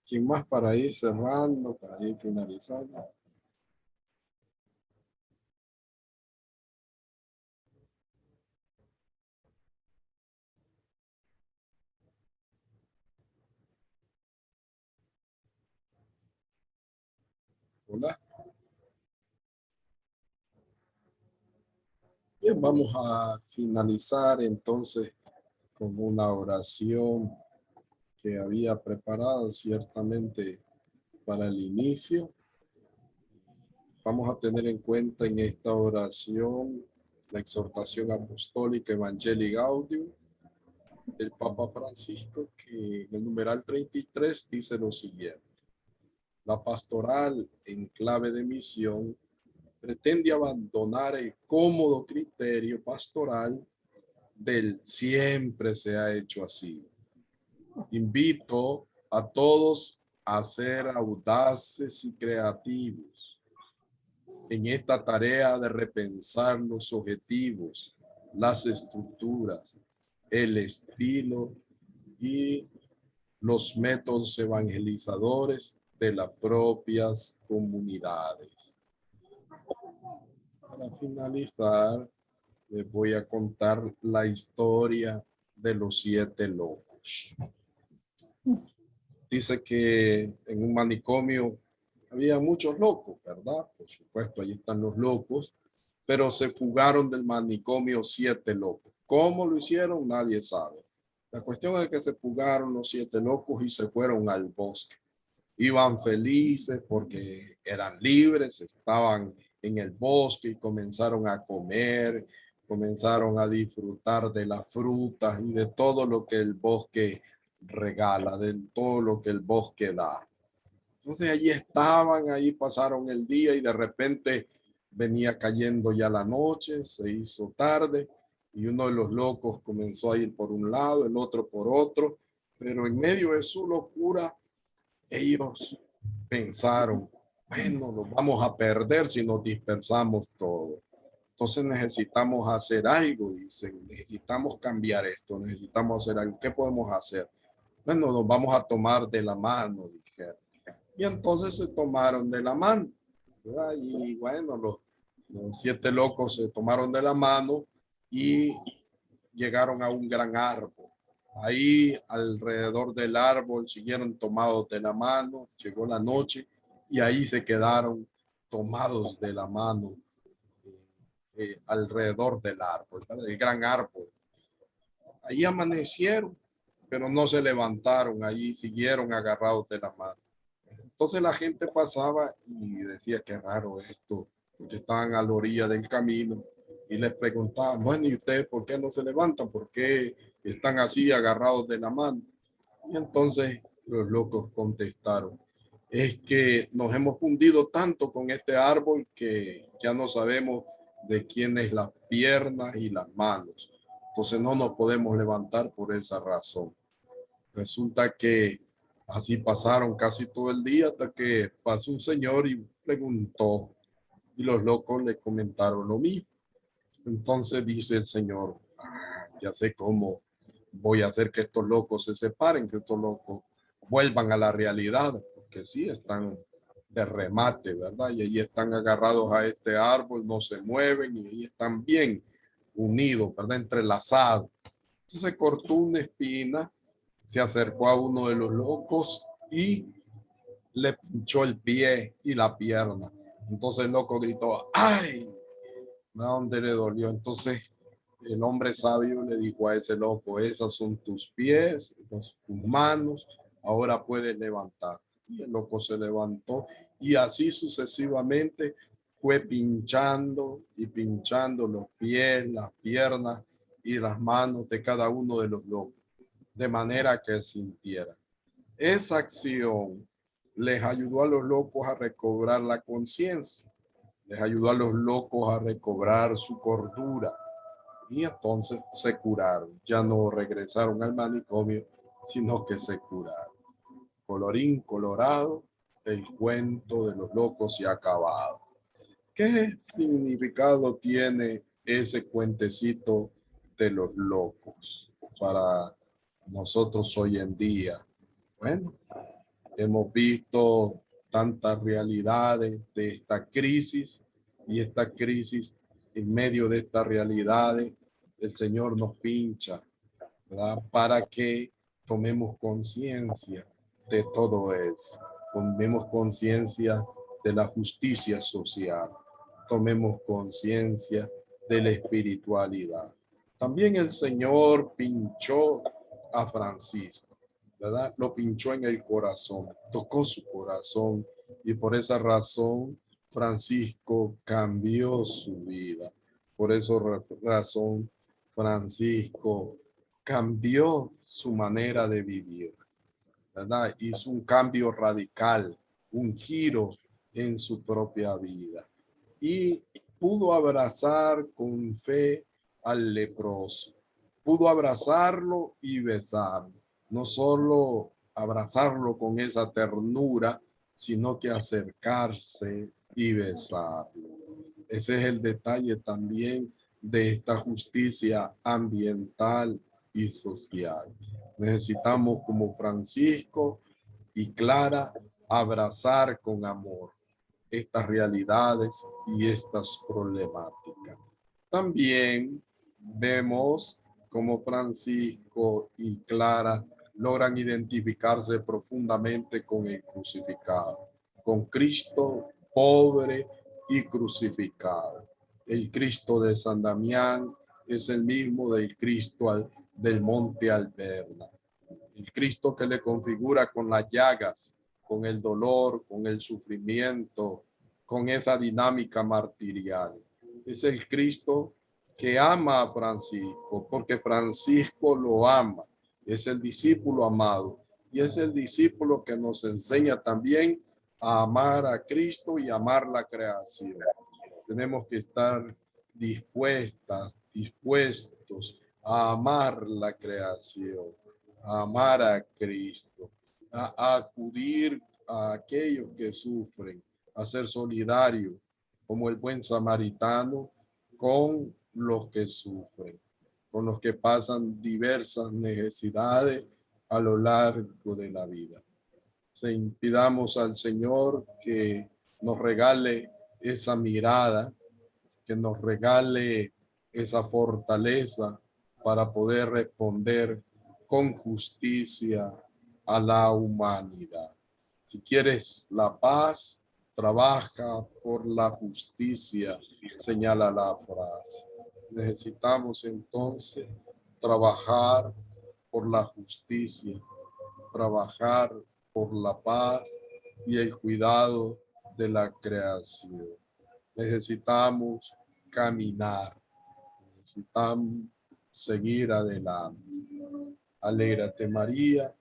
¿Quién más para ir cerrando, para ir finalizando? Hola. Bien, vamos a finalizar entonces con una oración que había preparado ciertamente para el inicio. Vamos a tener en cuenta en esta oración la exhortación apostólica Evangelii Gaudium del Papa Francisco, que en el numeral 33 dice lo siguiente: la pastoral en clave de misión pretende abandonar el cómodo criterio pastoral del siempre se ha hecho así. Invito a todos a ser audaces y creativos en esta tarea de repensar los objetivos, las estructuras, el estilo y los métodos evangelizadores de las propias comunidades. Para finalizar, les voy a contar la historia de los 7 locos. Dice que en un manicomio había muchos locos, ¿verdad? Por supuesto, ahí están los locos, pero se fugaron del manicomio 7 locos. ¿Cómo lo hicieron? Nadie sabe. La cuestión es que se fugaron los 7 locos y se fueron al bosque. Iban felices porque eran libres, estaban en el bosque y comenzaron a comer, comenzaron a disfrutar de las frutas y de todo lo que el bosque regala, de todo lo que el bosque da. Entonces allí estaban, ahí pasaron el día y de repente venía cayendo ya la noche, se hizo tarde y uno de los locos comenzó a ir por un lado, el otro por otro, pero en medio de su locura ellos pensaron, bueno, lo vamos a perder si nos dispersamos todo. Entonces necesitamos hacer algo, dicen, necesitamos cambiar esto, necesitamos hacer algo. ¿Qué podemos hacer? Bueno, nos vamos a tomar de la mano, dijeron. Y entonces se tomaron de la mano, ¿verdad? Y bueno, los 7 locos se tomaron de la mano y llegaron a un gran árbol. Ahí alrededor del árbol siguieron tomados de la mano, llegó la noche y ahí se quedaron tomados de la mano alrededor del árbol, ¿verdad? El gran árbol. Ahí amanecieron, pero no se levantaron, ahí siguieron agarrados de la mano. Entonces la gente pasaba y decía, qué raro esto, porque estaban a la orilla del camino y les preguntaban, bueno, ¿y ustedes por qué no se levantan? ¿Por qué están así agarrados de la mano? Y entonces los locos contestaron, es que nos hemos fundido tanto con este árbol que ya no sabemos de quién es las piernas y las manos. Entonces no nos podemos levantar por esa razón. Resulta que así pasaron casi todo el día hasta que pasó un señor y preguntó y los locos le comentaron lo mismo. Entonces dice el señor, ya sé cómo voy a hacer que estos locos se separen, que estos locos vuelvan a la realidad, porque sí están de remate, ¿verdad? Y ahí están agarrados a este árbol, no se mueven y ahí están bien unidos, ¿verdad? Entrelazados. Entonces cortó una espina, se acercó a uno de los locos y le pinchó el pie y la pierna. Entonces el loco gritó, ¡ay! ¿A dónde le dolió? Entonces el hombre sabio le dijo a ese loco, esas son tus pies, tus manos, ahora puedes levantar. Y el loco se levantó y así sucesivamente fue pinchando y pinchando los pies, las piernas y las manos de cada uno de los locos, de manera que sintiera. Esa acción les ayudó a los locos a recobrar la conciencia, les ayudó a los locos a recobrar su cordura y entonces se curaron. Ya no regresaron al manicomio, sino que se curaron. Colorín colorado, el cuento de los locos se ha acabado. ¿Qué significado tiene ese cuentecito de los locos para nosotros hoy en día? Bueno, Hemos visto tantas realidades de esta crisis, y esta crisis, en medio de estas realidades, el Señor nos pincha, ¿verdad? Para que tomemos conciencia de todo eso. Tomemos conciencia de la justicia social. Tomemos conciencia de la espiritualidad. También el Señor pinchó a Francisco, ¿verdad? Lo pinchó en el corazón, tocó su corazón, y por esa razón Francisco cambió su vida. Por esa razón Francisco cambió su manera de vivir, ¿verdad? Hizo un cambio radical, un giro en su propia vida, y pudo abrazar con fe al leproso. Pudo abrazarlo y besarlo. No solo abrazarlo con esa ternura, sino que acercarse y besarlo. Ese es el detalle también de esta justicia ambiental y social. Necesitamos, como Francisco y Clara, abrazar con amor estas realidades y estas problemáticas. También vemos cómo Francisco y Clara logran identificarse profundamente con el crucificado, con Cristo pobre y crucificado. El Cristo de San Damián es el mismo del Cristo del Monte Alberna. El Cristo que le configura con las llagas, con el dolor, con el sufrimiento, con esa dinámica martirial. Es el Cristo que ama a Francisco, porque Francisco lo ama. Es el discípulo amado, y es el discípulo que nos enseña también a amar a Cristo y amar la creación. Tenemos que estar dispuestos a amar la creación, a amar a Cristo, a acudir a aquellos que sufren, a ser solidario como el buen samaritano con los que sufren, con los que pasan diversas necesidades a lo largo de la vida. Pidamos al Señor que nos regale esa mirada, que nos regale esa fortaleza para poder responder con justicia a la humanidad. Si quieres la paz, trabaja por la justicia, señala la frase. Necesitamos entonces trabajar por la justicia, trabajar por la paz y el cuidado de la creación. Necesitamos caminar, necesitamos seguir adelante. Alégrate, María,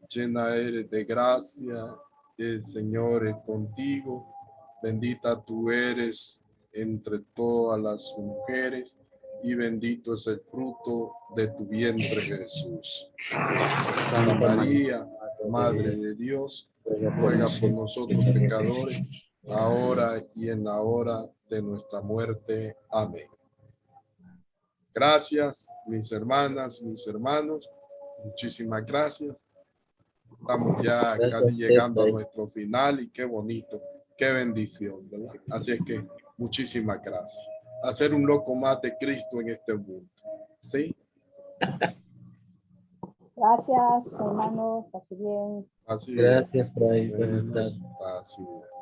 llena eres de gracia, el Señor es contigo, bendita tú eres entre todas las mujeres, y bendito es el fruto de tu vientre, Jesús. Santa María, Madre de Dios, ruega por nosotros pecadores, ahora y en la hora de nuestra muerte. Amén. Gracias, mis hermanas, mis hermanos. Muchísimas gracias. Estamos ya casi llegando a nuestro final, y qué bonito, qué bendición, ¿verdad? Así es que muchísimas gracias. Hacer un loco más de Cristo en este mundo. ¿Sí? Gracias, hermano. Pase bien. Así Gracias, Fray. es. Bueno, así es.